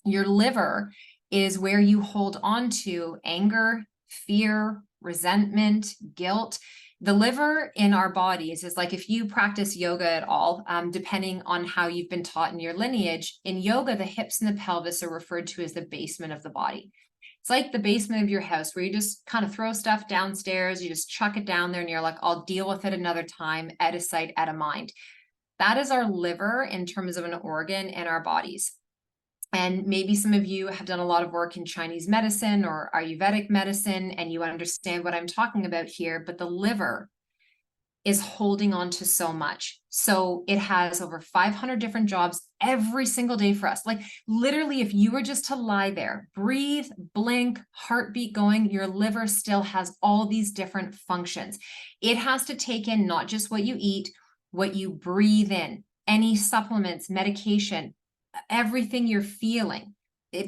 Your liver is where you hold on to anger, fear, resentment, guilt. The liver in our bodies is like, if you practice yoga at all, depending on how you've been taught in your lineage, in yoga, the hips and the pelvis are referred to as the basement of the body. It's like the basement of your house, where you just kind of throw stuff downstairs, you just chuck it down there, and you're like, I'll deal with it another time, out of sight, out of mind. That is our liver in terms of an organ in our bodies. And maybe some of you have done a lot of work in Chinese medicine or Ayurvedic medicine, and you understand what I'm talking about here, but the liver is holding on to so much. So it has over 500 different jobs every single day for us. Like, literally, if you were just to lie there, breathe, blink, heartbeat going, your liver still has all these different functions. It has to take in not just what you eat, what you breathe in, any supplements, medication, everything you're feeling.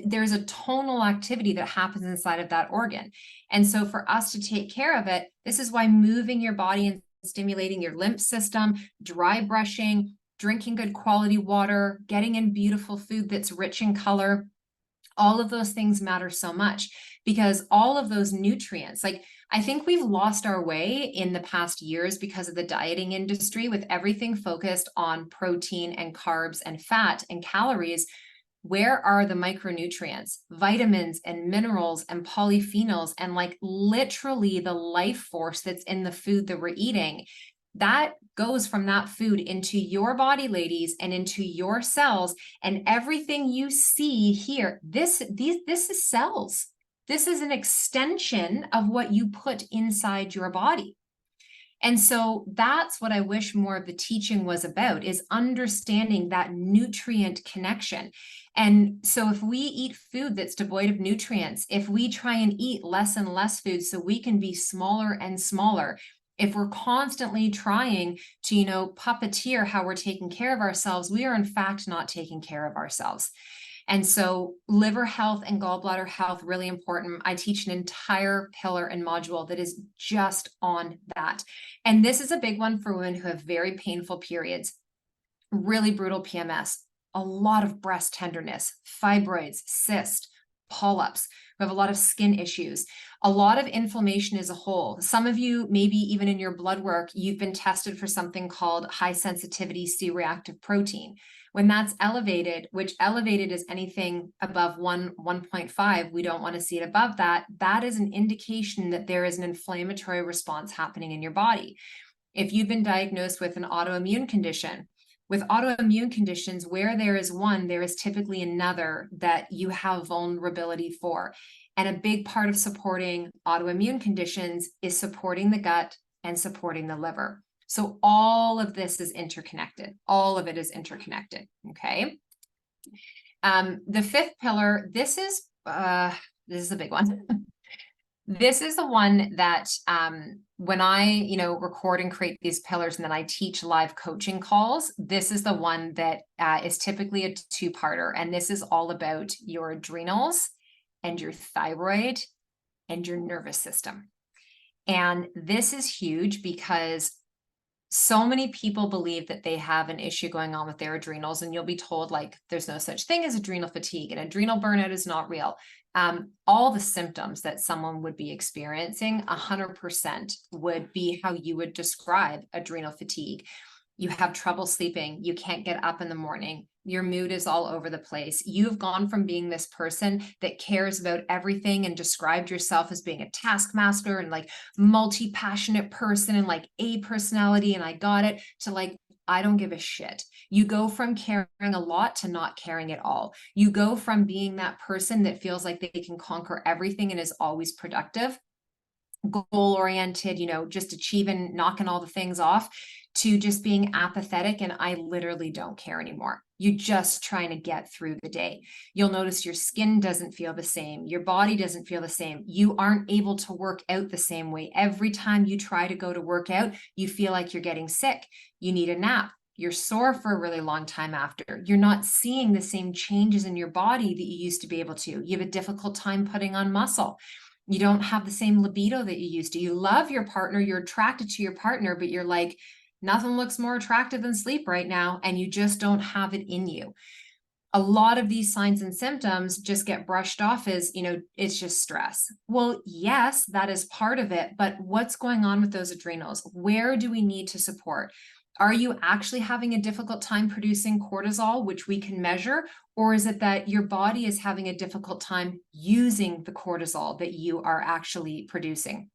There's a tonal activity that happens inside of that organ. And so for us to take care of it, this is why moving your body and stimulating your lymph system, dry brushing, drinking good quality water, getting in beautiful food that's rich in color, All of those things matter so much because all of those nutrients, like I think we've lost our way in the past years because of the dieting industry with everything focused on protein and carbs and fat and calories. Where are the micronutrients, vitamins and minerals and polyphenols and like literally the life force that's in the food that we're eating? That goes from that food into your body, ladies, and into your cells. And everything you see here, this is cells. This is an extension of what you put inside your body. And so that's what I wish more of the teaching was about, is understanding that nutrient connection. And so if we eat food that's devoid of nutrients, if we try and eat less and less food so we can be smaller and smaller, if we're constantly trying to, puppeteer how we're taking care of ourselves, we are in fact not taking care of ourselves. And so liver health and gallbladder health, really important. I teach an entire pillar and module that is just on that. And this is a big one for women who have very painful periods, really brutal PMS, a lot of breast tenderness, fibroids, cysts, polyps. We have a lot of skin issues, a lot of inflammation as a whole. Some of you, maybe even in your blood work, you've been tested for something called high sensitivity C-reactive protein. When that's elevated, which elevated is anything above 1.5, we don't want to see it above that. That is an indication that there is an inflammatory response happening in your body. If you've been diagnosed with an autoimmune condition, with autoimmune conditions, where there is one, there is typically another that you have vulnerability for. And a big part of supporting autoimmune conditions is supporting the gut and supporting the liver. So all of this is interconnected. All of it is interconnected, okay? The fifth pillar, this is a big one. This is the one that when I, record and create these pillars and then I teach live coaching calls, this is the one that is typically a two-parter. And this is all about your adrenals and your thyroid and your nervous system. And this is huge because so many people believe that they have an issue going on with their adrenals, and you'll be told like there's no such thing as adrenal fatigue and adrenal burnout is not real. All the symptoms that someone would be experiencing 100% would be how you would describe adrenal fatigue. You have trouble sleeping. You can't get up in the morning. Your mood is all over the place. You've gone from being this person that cares about everything and described yourself as being a taskmaster and like multi-passionate person and like a personality and I got it, to like, I don't give a shit. You go from caring a lot to not caring at all. You go from being that person that feels like they can conquer everything and is always productive, goal-oriented, just achieving, knocking all the things off, to just being apathetic and I literally don't care anymore. You're just trying to get through the day. You'll notice your skin doesn't feel the same. Your body doesn't feel the same. You aren't able to work out the same way. Every time you try to go to work out, you feel like you're getting sick. You need a nap. You're sore for a really long time after. You're not seeing the same changes in your body that you used to be able to. You have a difficult time putting on muscle. You don't have the same libido that you used to. You love your partner. You're attracted to your partner, but you're like, nothing looks more attractive than sleep right now, and you just don't have it in you. A lot of these signs and symptoms just get brushed off as, it's just stress. Well, yes, that is part of it, but what's going on with those adrenals? Where do we need to support? Are you actually having a difficult time producing cortisol, which we can measure? Or is it that your body is having a difficult time using the cortisol that you are actually producing?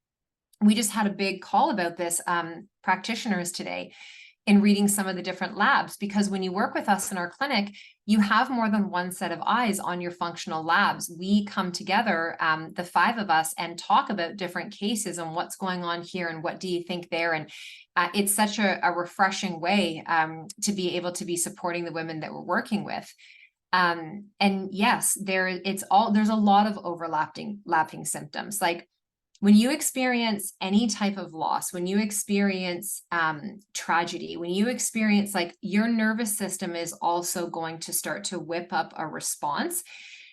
We just had a big call about this, practitioners today, in reading some of the different labs, because when you work with us in our clinic, you have more than one set of eyes on your functional labs. We come together, the 5 of us, and talk about different cases and what's going on here and what do you think there. And it's such a refreshing way to be able to be supporting the women that we're working with. And yes, there's a lot of overlapping symptoms. Like when you experience any type of loss, when you experience tragedy, when you experience, like, your nervous system is also going to start to whip up a response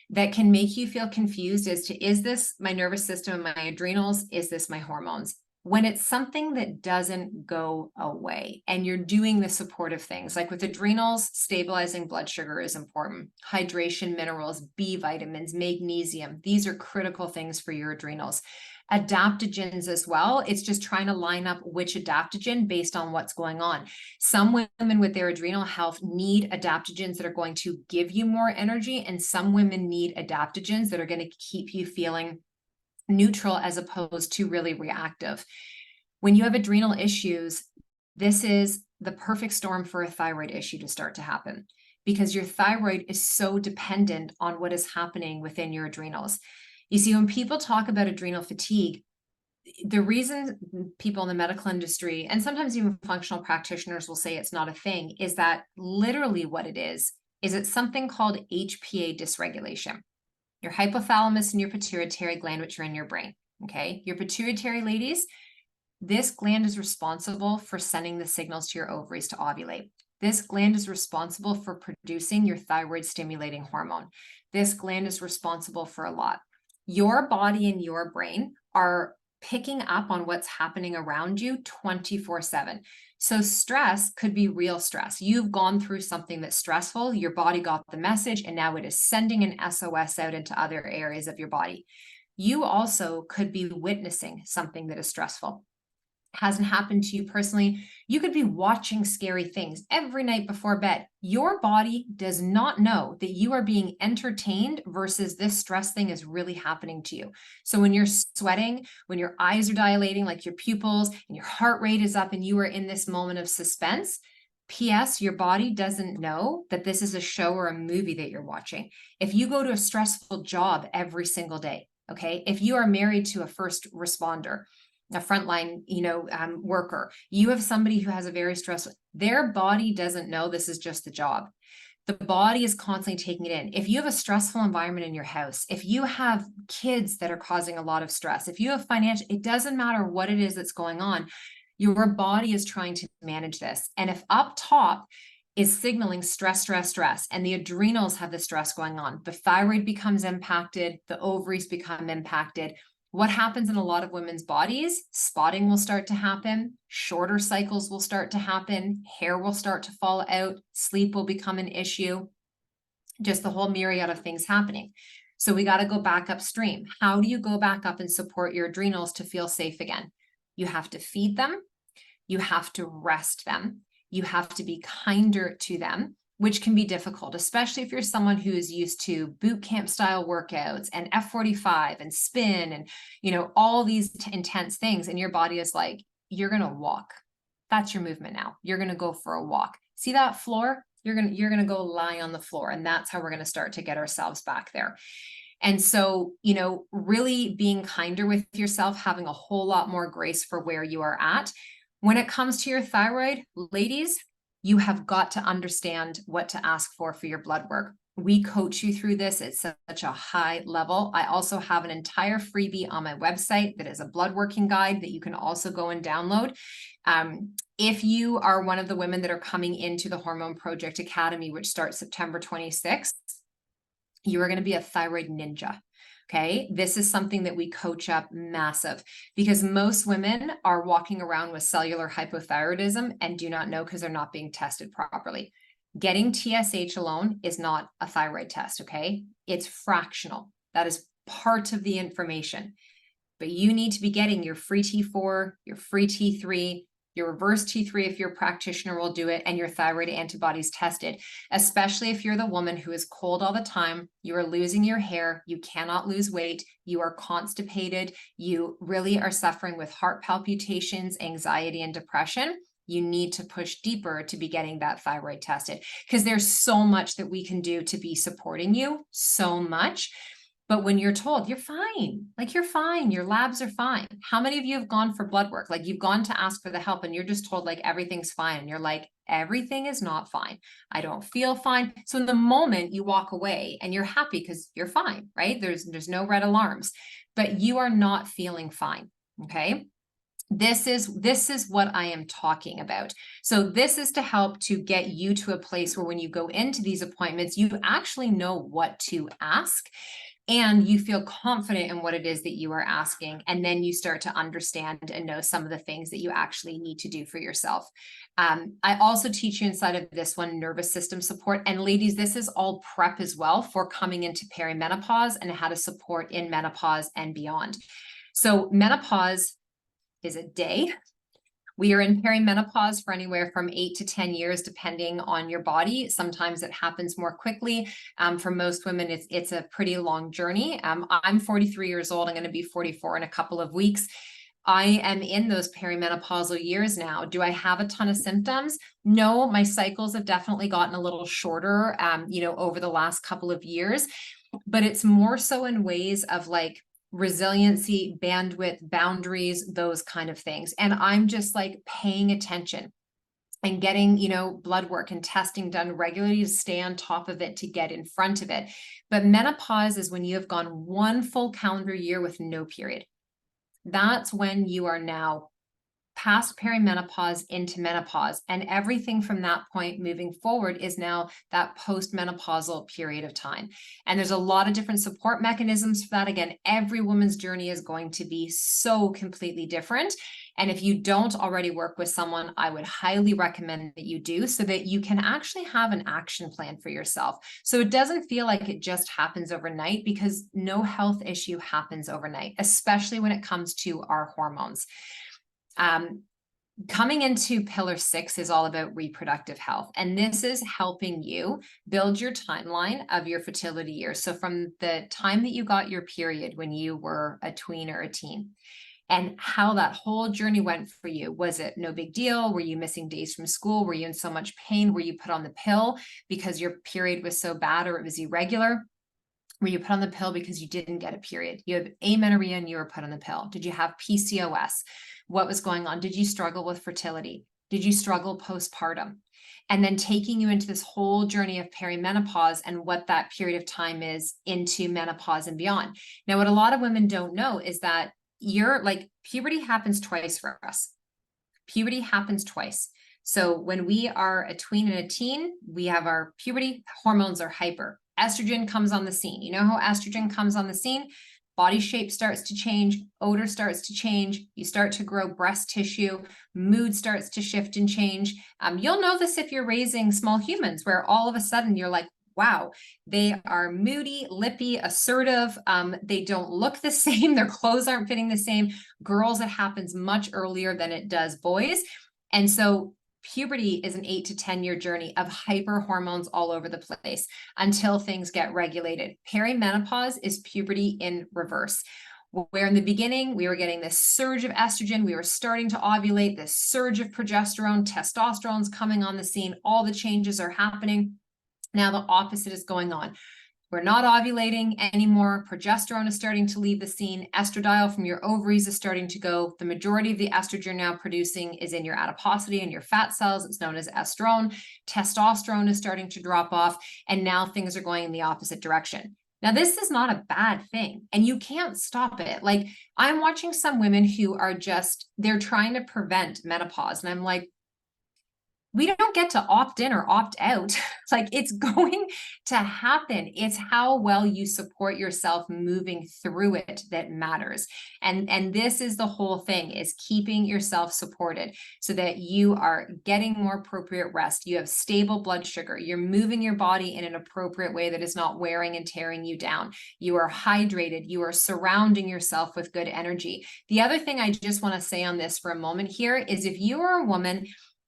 that can make you feel confused as to, is this my nervous system and my adrenals? Is this my hormones? When it's something that doesn't go away and you're doing the supportive things, like with adrenals, stabilizing blood sugar is important. Hydration, minerals, B vitamins, magnesium, these are critical things for your adrenals. Adaptogens as well. It's just trying to line up which adaptogen based on what's going on. Some women with their adrenal health need adaptogens that are going to give you more energy, and some women need adaptogens that are going to keep you feeling neutral as opposed to really reactive. When you have adrenal issues, this is the perfect storm for a thyroid issue to start to happen, because your thyroid is so dependent on what is happening within your adrenals. You see, when people talk about adrenal fatigue, the reason people in the medical industry and sometimes even functional practitioners will say it's not a thing is that literally what it is it's something called HPA dysregulation. Your hypothalamus and your pituitary gland, which are in your brain. Okay. Your pituitary, ladies, this gland is responsible for sending the signals to your ovaries to ovulate. This gland is responsible for producing your thyroid stimulating hormone. This gland is responsible for a lot. Your body and your brain are picking up on what's happening around you 24/7. So stress could be real stress. You've gone through something that's stressful, your body got the message, and now it is sending an SOS out into other areas of your body. You also could be witnessing something that is stressful. Hasn't happened to you personally. You could be watching scary things every night before bed. Your body does not know that you are being entertained versus this stress thing is really happening to you. So when you're sweating, when your eyes are dilating, like your pupils, and your heart rate is up and you are in this moment of suspense, P.S., your body doesn't know that this is a show or a movie that you're watching. If you go to a stressful job every single day, okay, if you are married to a first responder, a frontline, worker, you have somebody who has a very stressful, their body doesn't know this is just the job. The body is constantly taking it in. If you have a stressful environment in your house, if you have kids that are causing a lot of stress, if you have financial, it doesn't matter what it is that's going on, your body is trying to manage this. And if up top is signaling stress, stress, stress, and the adrenals have the stress going on, the thyroid becomes impacted, the ovaries become impacted. What happens in a lot of women's bodies? Spotting will start to happen, shorter cycles will start to happen, hair will start to fall out, sleep will become an issue, just the whole myriad of things happening. So we got to go back upstream. How do you go back up and support your adrenals to feel safe again? You have to feed them, you have to rest them, you have to be kinder to them, which can be difficult, especially if you're someone who is used to boot camp style workouts and F45 and spin and, all these intense things. And your body is like, you're going to walk. That's your movement now. You're going to go for a walk. See that floor? You're going to go lie on the floor. And that's how we're going to start to get ourselves back there. And so, really being kinder with yourself, having a whole lot more grace for where you are at. When it comes to your thyroid, ladies, you have got to understand what to ask for your blood work. We coach you through this at such a high level. I also have an entire freebie on my website that is a blood working guide that you can also go and download. If you are one of the women that are coming into the Hormone Project Academy, which starts September 26th, you are going to be a thyroid ninja. Okay, this is something that we coach up massive, because most women are walking around with cellular hypothyroidism and do not know because they're not being tested properly. Getting TSH alone is not a thyroid test, okay? It's fractional. That is part of the information. But you need to be getting your free T4, your free T3, your reverse T3 if your practitioner will do it, and your thyroid antibodies tested, especially if you're the woman who is cold all the time, you are losing your hair, you cannot lose weight, you are constipated, you really are suffering with heart palpitations, anxiety, and depression. You need to push deeper to be getting that thyroid tested, because there's so much that we can do to be supporting you, so much. But when you're told you're fine, like you're fine, your labs are fine. How many of you have gone for blood work? Like you've gone to ask for the help and you're just told like everything's fine. And you're like, everything is not fine. I don't feel fine. So in the moment you walk away and you're happy because you're fine, right? There's no red alarms, but you are not feeling fine. Okay. This is what I am talking about. So this is to help to get you to a place where when you go into these appointments, you actually know what to ask. and you feel confident in what it is that you are asking. And then you start to understand and know some of the things that you actually need to do for yourself. I also teach you inside of this one, nervous system support. And ladies, this is all prep as well for coming into perimenopause and how to support in menopause and beyond. So menopause is a day. We are in perimenopause for anywhere from 8 to 10 years, depending on your body. Sometimes it happens more quickly. For most women, it's a pretty long journey. I'm 43 years old. I'm going to be 44 in a couple of weeks. I am in those perimenopausal years now. Do I have a ton of symptoms? No, my cycles have definitely gotten a little shorter, over the last couple of years, but it's more so in ways of like resiliency, bandwidth, boundaries, those kind of things. And I'm just like paying attention and getting, blood work and testing done regularly to stay on top of it, to get in front of it. But menopause is when you have gone one full calendar year with no period. That's when you are now past perimenopause into menopause. And everything from that point moving forward is now that postmenopausal period of time. And there's a lot of different support mechanisms for that. Again, every woman's journey is going to be so completely different. And if you don't already work with someone, I would highly recommend that you do, so that you can actually have an action plan for yourself. So it doesn't feel like it just happens overnight, because no health issue happens overnight, especially when it comes to our hormones. Coming into pillar 6 is all about reproductive health. And this is helping you build your timeline of your fertility years. So from the time that you got your period when you were a tween or a teen, and how that whole journey went for you. Was it no big deal? Were you missing days from school? Were you in so much pain? Were you put on the pill because your period was so bad or it was irregular? Were you put on the pill because you didn't get a period? You have amenorrhea and you were put on the pill. Did you have PCOS? What was going on? Did you struggle with fertility? Did you struggle postpartum? And then taking you into this whole journey of perimenopause and what that period of time is into menopause and beyond. Now, what a lot of women don't know is that puberty happens twice for us. Puberty happens twice. So when we are a tween and a teen, we have our puberty, hormones are hyper. Estrogen comes on the scene. You know how estrogen comes on the scene? Body shape starts to change, odor starts to change, you start to grow breast tissue, mood starts to shift and change. You'll know this if you're raising small humans, where all of a sudden you're like, wow, they are moody, lippy, assertive. They don't look the same. Their clothes aren't fitting the same. Girls, it happens much earlier than it does boys. And so puberty is an 8 to 10 year journey of hyper hormones all over the place until things get regulated. Perimenopause is puberty in reverse, where in the beginning we were getting this surge of estrogen, we were starting to ovulate, this surge of progesterone, testosterone's coming on the scene, all the changes are happening. Now the opposite is going on. We're not ovulating anymore. Progesterone is starting to leave the scene. Estradiol from your ovaries is starting to go. The majority of the estrogen you're now producing is in your adiposity and your fat cells. It's known as estrone. Testosterone is starting to drop off. And now things are going in the opposite direction. Now, this is not a bad thing, and you can't stop it. Like, I'm watching some women who are they're trying to prevent menopause. And I'm like, we don't get to opt in or opt out. Like, it's going to happen. It's how well you support yourself moving through it that matters. And this is the whole thing, is keeping yourself supported so that you are getting more appropriate rest. You have stable blood sugar. You're moving your body in an appropriate way that is not wearing and tearing you down. You are hydrated. You are surrounding yourself with good energy. The other thing I just want to say on this for a moment here is, if you are a woman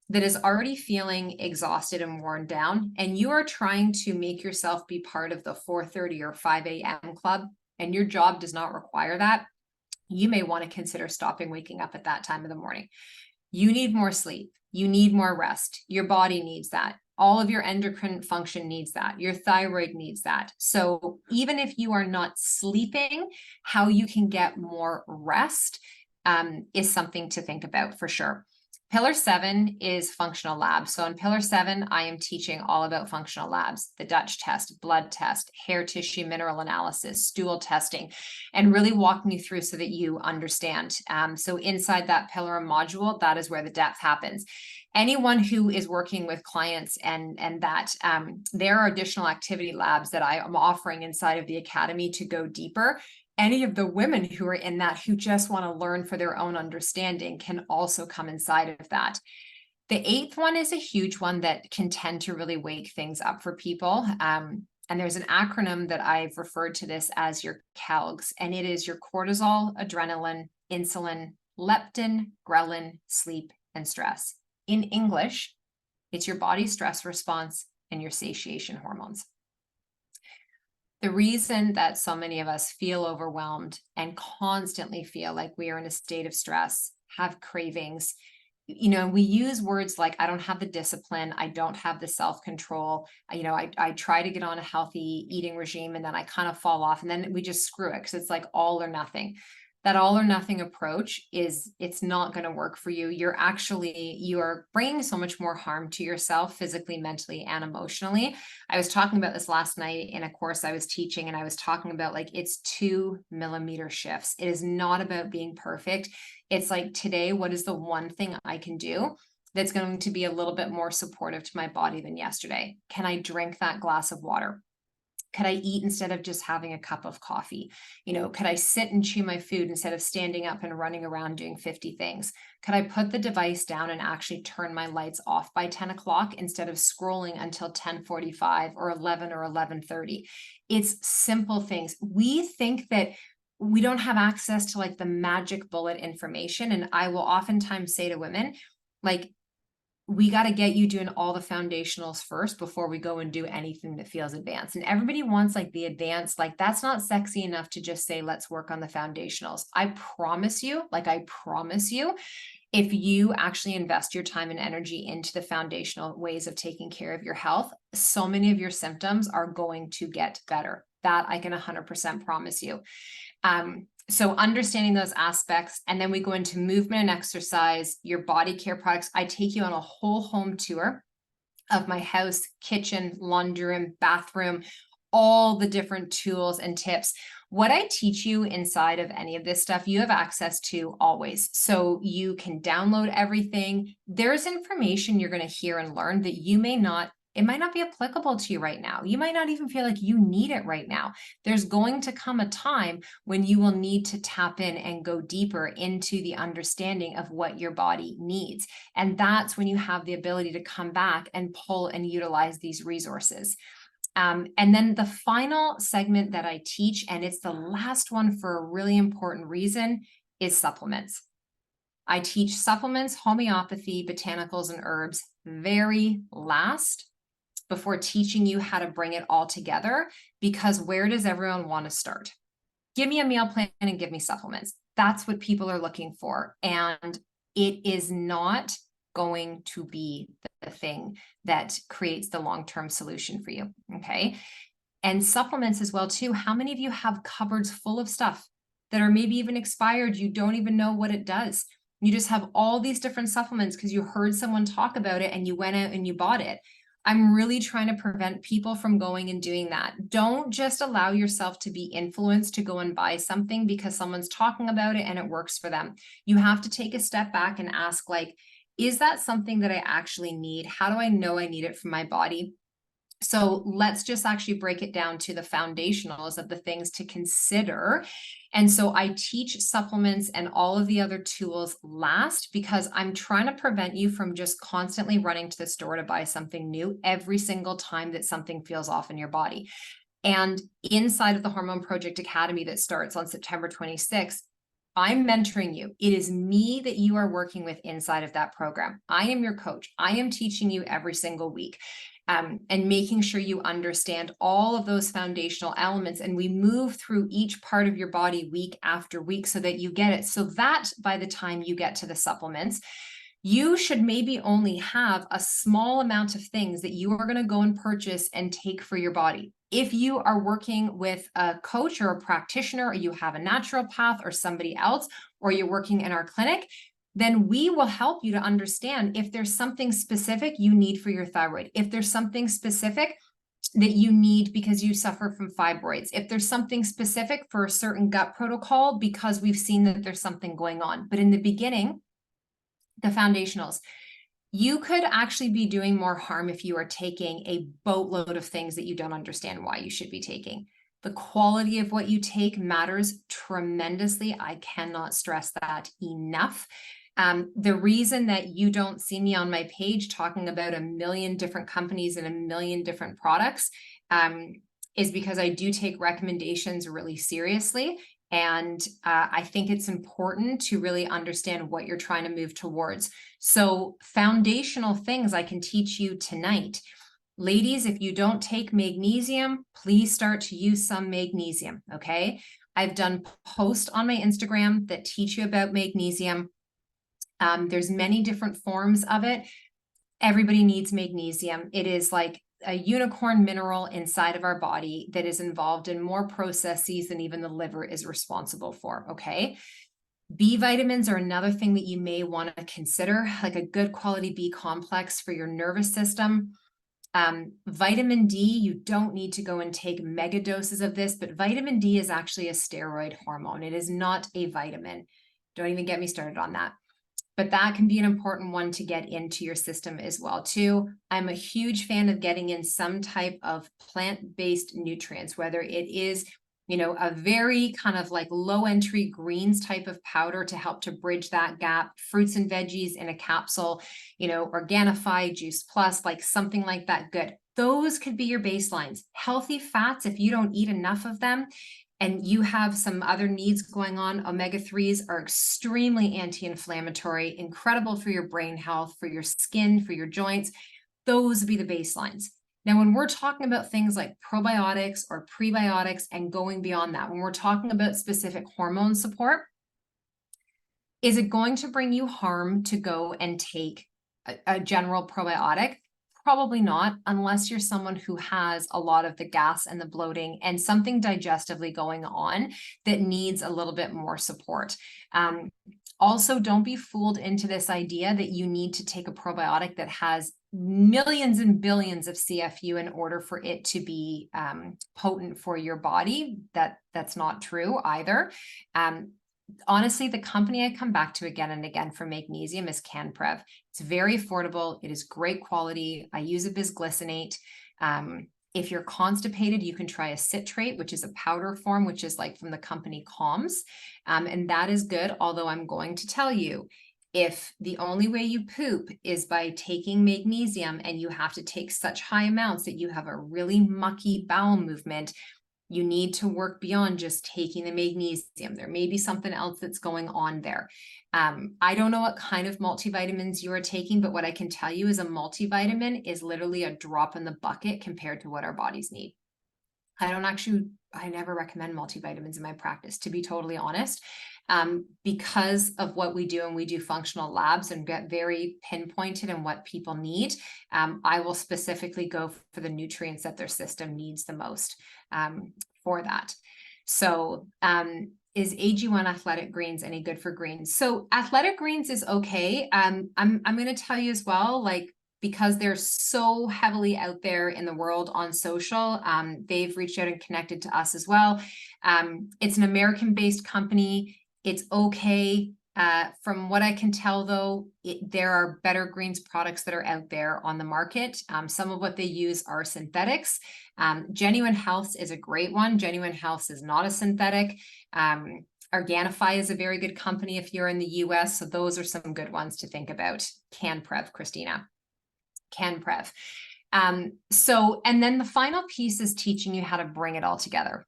that is already feeling exhausted and worn down, and you are trying to make yourself be part of the 4:30 or 5 a.m. club, and your job does not require that, you may want to consider stopping waking up at that time of the morning. You need more sleep. You need more rest. Your body needs that. All of your endocrine function needs that. Your thyroid needs that. So even if you are not sleeping, how you can get more rest is something to think about for sure. Pillar 7 is functional labs. So in Pillar 7, I am teaching all about functional labs, the Dutch test, blood test, hair tissue mineral analysis, stool testing, and really walking you through so that you understand. So inside that pillar module, that is where the depth happens. Anyone who is working with clients and that there are additional activity labs that I am offering inside of the academy to go deeper. Any of the women who are in that who just want to learn for their own understanding can also come inside of that. The 8th one is a huge one that can tend to really wake things up for people. And there's an acronym that I've referred to this as your CALGS, and it is your cortisol, adrenaline, insulin, leptin, ghrelin, sleep, and stress. In English, it's your body's stress response and your satiation hormones. The reason that so many of us feel overwhelmed and constantly feel like we are in a state of stress, have cravings, we use words like, I don't have the discipline, I don't have the self-control, I try to get on a healthy eating regime and then I kind of fall off and then we just screw it because it's like all or nothing. That all or nothing approach it's not going to work for you. You are bringing so much more harm to yourself physically, mentally, and emotionally. I was talking about this last night in a course I was teaching, and I was talking about like it's 2 millimeter shifts. It is not about being perfect. It's like today, what is the one thing I can do that's going to be a little bit more supportive to my body than yesterday? Can I drink that glass of water? Could I eat instead of just having a cup of coffee? Could I sit and chew my food instead of standing up and running around doing 50 things? Could I put the device down and actually turn my lights off by 10 o'clock instead of scrolling until 10:45 or 11 or 11:30? It's simple things. We think that we don't have access to like the magic bullet information. And I will oftentimes say to women, like, we got to get you doing all the foundationals first before we go and do anything that feels advanced. And everybody wants like the advanced, like that's not sexy enough to just say, let's work on the foundationals. I promise you, if you actually invest your time and energy into the foundational ways of taking care of your health, so many of your symptoms are going to get better. That I can 100% promise you. So understanding those aspects, and then we go into movement and exercise, your body care products. I take you on a whole home tour of my house, kitchen, laundry room, bathroom, all the different tools and tips. What I teach you inside of any of this stuff, you have access to always. So you can download everything. There's information you're going to hear and learn that it might not be applicable to you right now. You might not even feel like you need it right now. There's going to come a time when you will need to tap in and go deeper into the understanding of what your body needs. And that's when you have the ability to come back and pull and utilize these resources. And then the final segment that I teach, and it's the last one for a really important reason, is supplements. I teach supplements, homeopathy, botanicals, and herbs very last, before teaching you how to bring it all together, because where does everyone want to start? Give me a meal plan and give me supplements. That's what people are looking for. And it is not going to be the thing that creates the long-term solution for you. Okay. And supplements as well, too. How many of you have cupboards full of stuff that are maybe even expired? You don't even know what it does. You just have all these different supplements because you heard someone talk about it and you went out and you bought it. I'm really trying to prevent people from going and doing that. Don't just allow yourself to be influenced to go and buy something because someone's talking about it and it works for them. You have to take a step back and ask, like, is that something that I actually need? How do I know I need it for my body? So let's just actually break it down to the foundationals of the things to consider. And so I teach supplements and all of the other tools last because I'm trying to prevent you from just constantly running to the store to buy something new every single time that something feels off in your body. And inside of the Hormone Project Academy that starts on September 26th, I'm mentoring you. It is me that you are working with inside of that program. I am your coach. I am teaching you every single week. And making sure you understand all of those foundational elements. And we move through each part of your body week after week so that you get it. So that by the time you get to the supplements, you should maybe only have a small amount of things that you are going to go and purchase and take for your body. If you are working with a coach or a practitioner, or you have a naturopath or somebody else, or you're working in our clinic, then we will help you to understand if there's something specific you need for your thyroid, if there's something specific that you need because you suffer from fibroids, if there's something specific for a certain gut protocol because we've seen that there's something going on. But in the beginning, the foundationals, you could actually be doing more harm if you are taking a boatload of things that you don't understand why you should be taking. The quality of what you take matters tremendously. I cannot stress that enough. The reason that you don't see me on my page talking about a million different companies and a million different products is because I do take recommendations really seriously. And I think it's important to really understand what you're trying to move towards. So foundational things I can teach you tonight. Ladies, if you don't take magnesium, please start to use some magnesium, okay? I've done posts on my Instagram that teach you about magnesium. There's many different forms of it. Everybody needs magnesium. It is like a unicorn mineral inside of our body that is involved in more processes than even the liver is responsible for, okay? B vitamins are another thing that you may want to consider, like a good quality B complex for your nervous system. Vitamin D, you don't need to go and take mega doses of this, but vitamin D is actually a steroid hormone. It is not a vitamin. Don't even get me started on that. But that can be an important one to get into your system as well too. I'm a huge fan of getting in some type of plant-based nutrients, whether it is, you know, a very kind of like low entry greens type of powder to help to bridge that gap, fruits and veggies in a capsule, you know, Organifi, Juice Plus, like something like that, good. Those could be your baselines. Healthy fats, if you don't eat enough of them, and you have some other needs going on, omega-3s are extremely anti-inflammatory, incredible for your brain health, for your skin, for your joints. Those would be the baselines. Now, when we're talking about things like probiotics or prebiotics and going beyond that, when we're talking about specific hormone support, is it going to bring you harm to go and take a general probiotic? Probably not, unless you're someone who has a lot of the gas and the bloating and something digestively going on that needs a little bit more support. Also, don't be fooled into this idea that you need to take a probiotic that has millions and billions of CFU in order for it to be potent for your body. That's not true either. Honestly, the company I come back to again and again for magnesium is CanPrev. It's very affordable. It is great quality. I use a bisglycinate. If you're constipated, you can try a citrate, which is a powder form, which is like from the company Calms. And that is good. Although I'm going to tell you, if the only way you poop is by taking magnesium and you have to take such high amounts that you have a really mucky bowel movement, you need to work beyond just taking the magnesium. There may be something else that's going on there. I don't know what kind of multivitamins you are taking, but what I can tell you is a multivitamin is literally a drop in the bucket compared to what our bodies need. I never recommend multivitamins in my practice, to be totally honest, because of what we do, and we do functional labs and get very pinpointed in what people need. I will specifically go for the nutrients that their system needs the most for that. So is AG1 athletic greens any good for greens? So athletic greens is okay. I'm going to tell you as well, like, because they're so heavily out there in the world on social, they've reached out and connected to us as well. It's an American-based company. It's okay. From what I can tell, though, there are better greens products that are out there on the market. Some of what they use are synthetics. Genuine Health is a great one. Genuine Health is not a synthetic. Organifi is a very good company if you're in the US. So those are some good ones to think about. CanPrev, Christina. CanPrev. And then the final piece is teaching you how to bring it all together.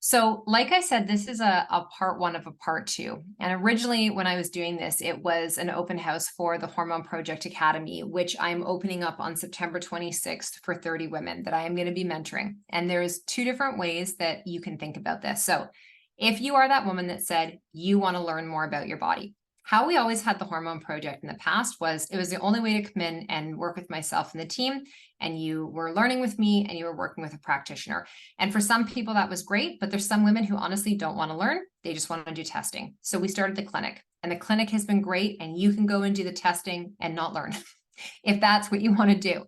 So like I said, this is a part one of a part two. And originally when I was doing this, it was an open house for the Hormone Project Academy, which I'm opening up on September 26th for 30 women that I am going to be mentoring. And there's two different ways that you can think about this. So if you are that woman that said you want to learn more about your body, How we always had the hormone project in the past was it was the only way to come in and work with myself and the team. And you were learning with me and you were working with a practitioner. And for some people that was great, but there's some women who honestly don't want to learn. They just want to do testing. So we started the clinic, and the clinic has been great, and you can go and do the testing and not learn if that's what you want to do.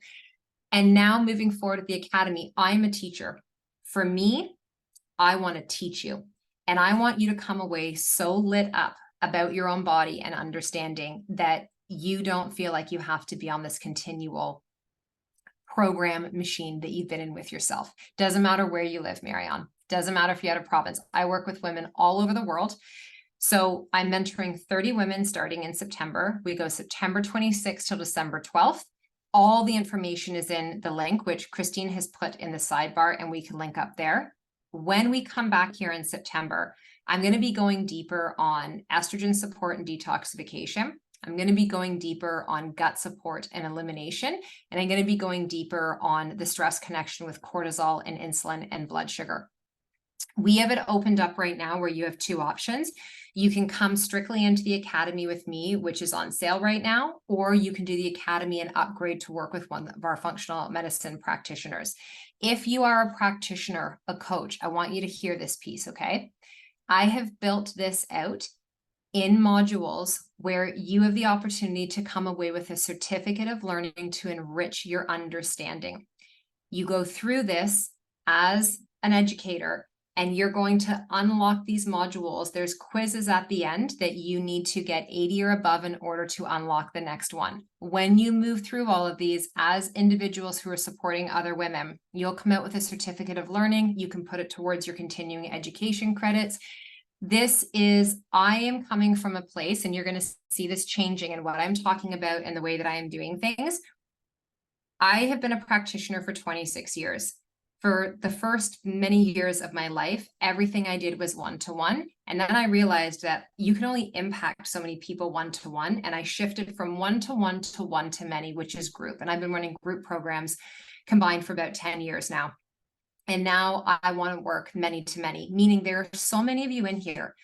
And now moving forward at the academy, I'm a teacher. For me, I want to teach you, and I want you to come away so lit up about your own body and understanding that you don't feel like you have to be on this continual program machine that you've been in with yourself. Doesn't matter where you live, Marianne. Doesn't matter if you're out of province. I work with women all over the world. So I'm mentoring 30 women starting in September. We go September 26th till December 12th. All the information is in the link, which Christine has put in the sidebar, and we can link up there. When we come back here in September, I'm going to be going deeper on estrogen support and detoxification. I'm going to be going deeper on gut support and elimination. And I'm going to be going deeper on the stress connection with cortisol and insulin and blood sugar. We have it opened up right now where you have two options. You can come strictly into the academy with me, which is on sale right now, or you can do the academy and upgrade to work with one of our functional medicine practitioners. If you are a practitioner, a coach, I want you to hear this piece, okay? I have built this out in modules where you have the opportunity to come away with a certificate of learning to enrich your understanding. You go through this as an educator, and you're going to unlock these modules. There's quizzes at the end that you need to get 80 or above in order to unlock the next one. When you move through all of these as individuals who are supporting other women, you'll come out with a certificate of learning. You can put it towards your continuing education credits. This is, I am coming from a place, and you're going to see this changing in what I'm talking about and the way that I am doing things. I have been a practitioner for 26 years. For the first many years of my life, everything I did was one-to-one. And then I realized that you can only impact so many people one-to-one. And I shifted from one-to-one to one-to-many, which is group. And I've been running group programs combined for about 10 years now. And now I want to work many to many, meaning there are so many of you in here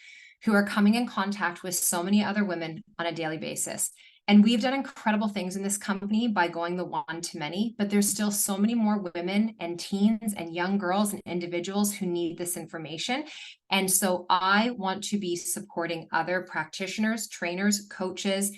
who are coming in contact with so many other women on a daily basis. And we've done incredible things in this company by going the one to many, but there's still so many more women and teens and young girls and individuals who need this information. And so I want to be supporting other practitioners, trainers, coaches,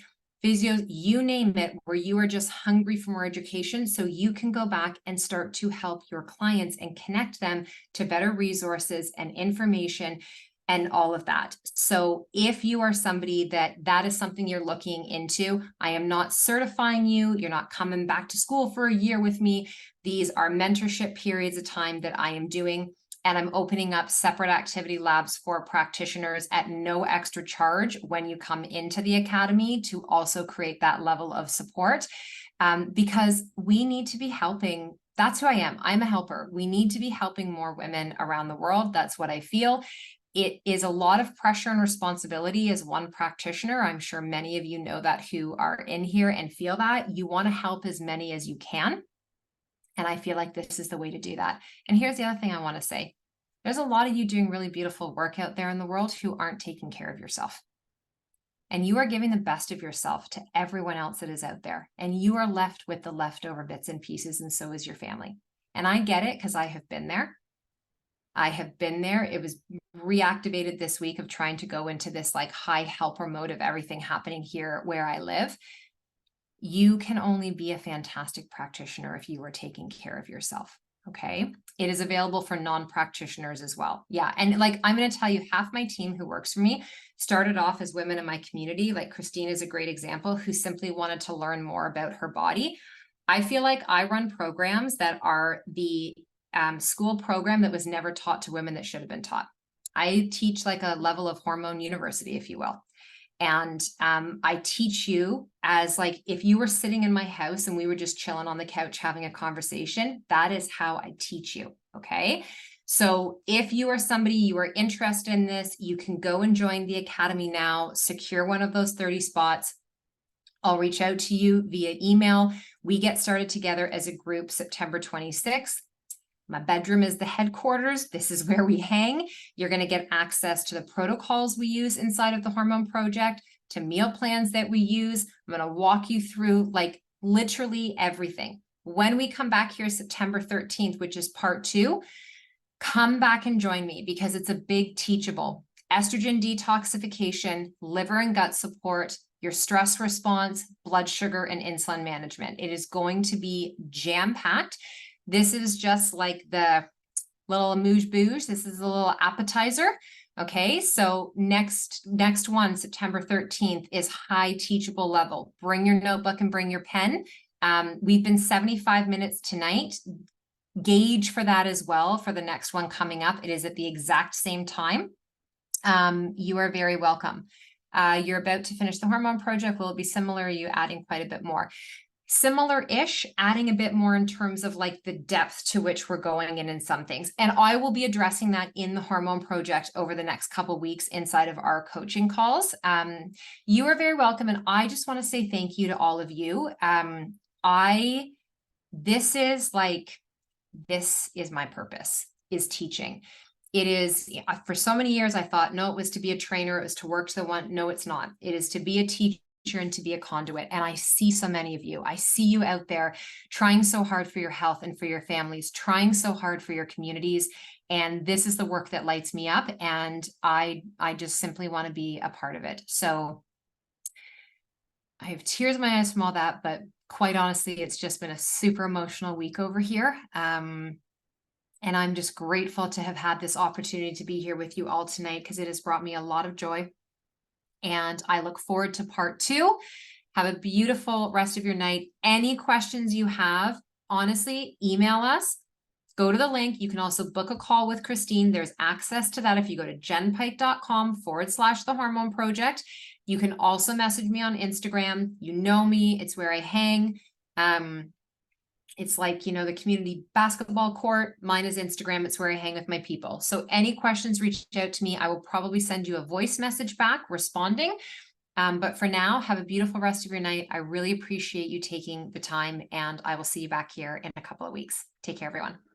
physios, you name it, where you are just hungry for more education so you can go back and start to help your clients and connect them to better resources and information and all of that. So if you are somebody that is something you're looking into, I am not certifying you. You're not coming back to school for a year with me. These are mentorship periods of time that I am doing. And I'm opening up separate activity labs for practitioners at no extra charge when you come into the academy to also create that level of support, because we need to be helping. That's who I am. I'm a helper. We need to be helping more women around the world. That's what I feel. It is a lot of pressure and responsibility as one practitioner. I'm sure many of you know that who are in here and feel that. You want to help as many as you can. And I feel like this is the way to do that. And here's the other thing I want to say. There's a lot of you doing really beautiful work out there in the world who aren't taking care of yourself. And you are giving the best of yourself to everyone else that is out there. And you are left with the leftover bits and pieces, and so is your family. And I get it because I have been there. I have been there. It was reactivated this week of trying to go into this like high helper mode of everything happening here where I live. You can only be a fantastic practitioner if you are taking care of yourself. Okay. It is available for non-practitioners as well. Yeah. And like, I'm going to tell you, half my team who works for me started off as women in my community. Like Christine is a great example, who simply wanted to learn more about her body. I feel like I run programs that are the school program that was never taught to women that should have been taught. I teach like a level of hormone university, if you will. And I teach you as like, if you were sitting in my house and we were just chilling on the couch having a conversation, that is how I teach you. Okay. So if you are somebody, you are interested in this, you can go and join the academy now, secure one of those 30 spots. I'll reach out to you via email. We get started together as a group September 26th. My bedroom is the headquarters. This is where we hang. You're going to get access to the protocols we use inside of the Hormone Project, to meal plans that we use. I'm going to walk you through like literally everything. When we come back here September 13th, which is part 2, come back and join me because it's a big teachable. Estrogen detoxification, liver and gut support, your stress response, blood sugar, and insulin management. It is going to be jam-packed. This is just like the little amuse-bouche. This is a little appetizer. Okay, so next one, September 13th, is high teachable level. Bring your notebook and bring your pen. We've been 75 minutes tonight. Gauge for that as well for the next one coming up. It is at the exact same time. You are very welcome. You're about to finish the hormone project. Will it be similar? Are you adding quite a bit more? Similar-ish, adding a bit more in terms of like the depth to which we're going in some things. And I will be addressing that in the hormone project over the next couple of weeks inside of our coaching calls. You are very welcome. And I just want to say thank you to all of you. This is my purpose, is teaching. It is, for so many years, I thought, no, it was to be a trainer. It was to work to the one. No, it's not. It is to be a teacher and to be a conduit. And I see so many of you. I see you out there trying so hard for your health and for your families, trying so hard for your communities. And this is the work that lights me up. And I just simply want to be a part of it. So I have tears in my eyes from all that, but quite honestly, it's just been a super emotional week over here. And I'm just grateful to have had this opportunity to be here with you all tonight because it has brought me a lot of joy. And I look forward to part 2. Have a beautiful rest of your night. Any questions you have, honestly, email us. Go to the link. You can also book a call with Christine. There's access to that if you go to jennpike.com/the hormone project. You can also message me on Instagram. You know me. It's where I hang. It's like, you know, the community basketball court. Mine is Instagram. It's where I hang with my people. So any questions, reach out to me. I will probably send you a voice message back responding. But for now, have a beautiful rest of your night. I really appreciate you taking the time, and I will see you back here in a couple of weeks. Take care, everyone.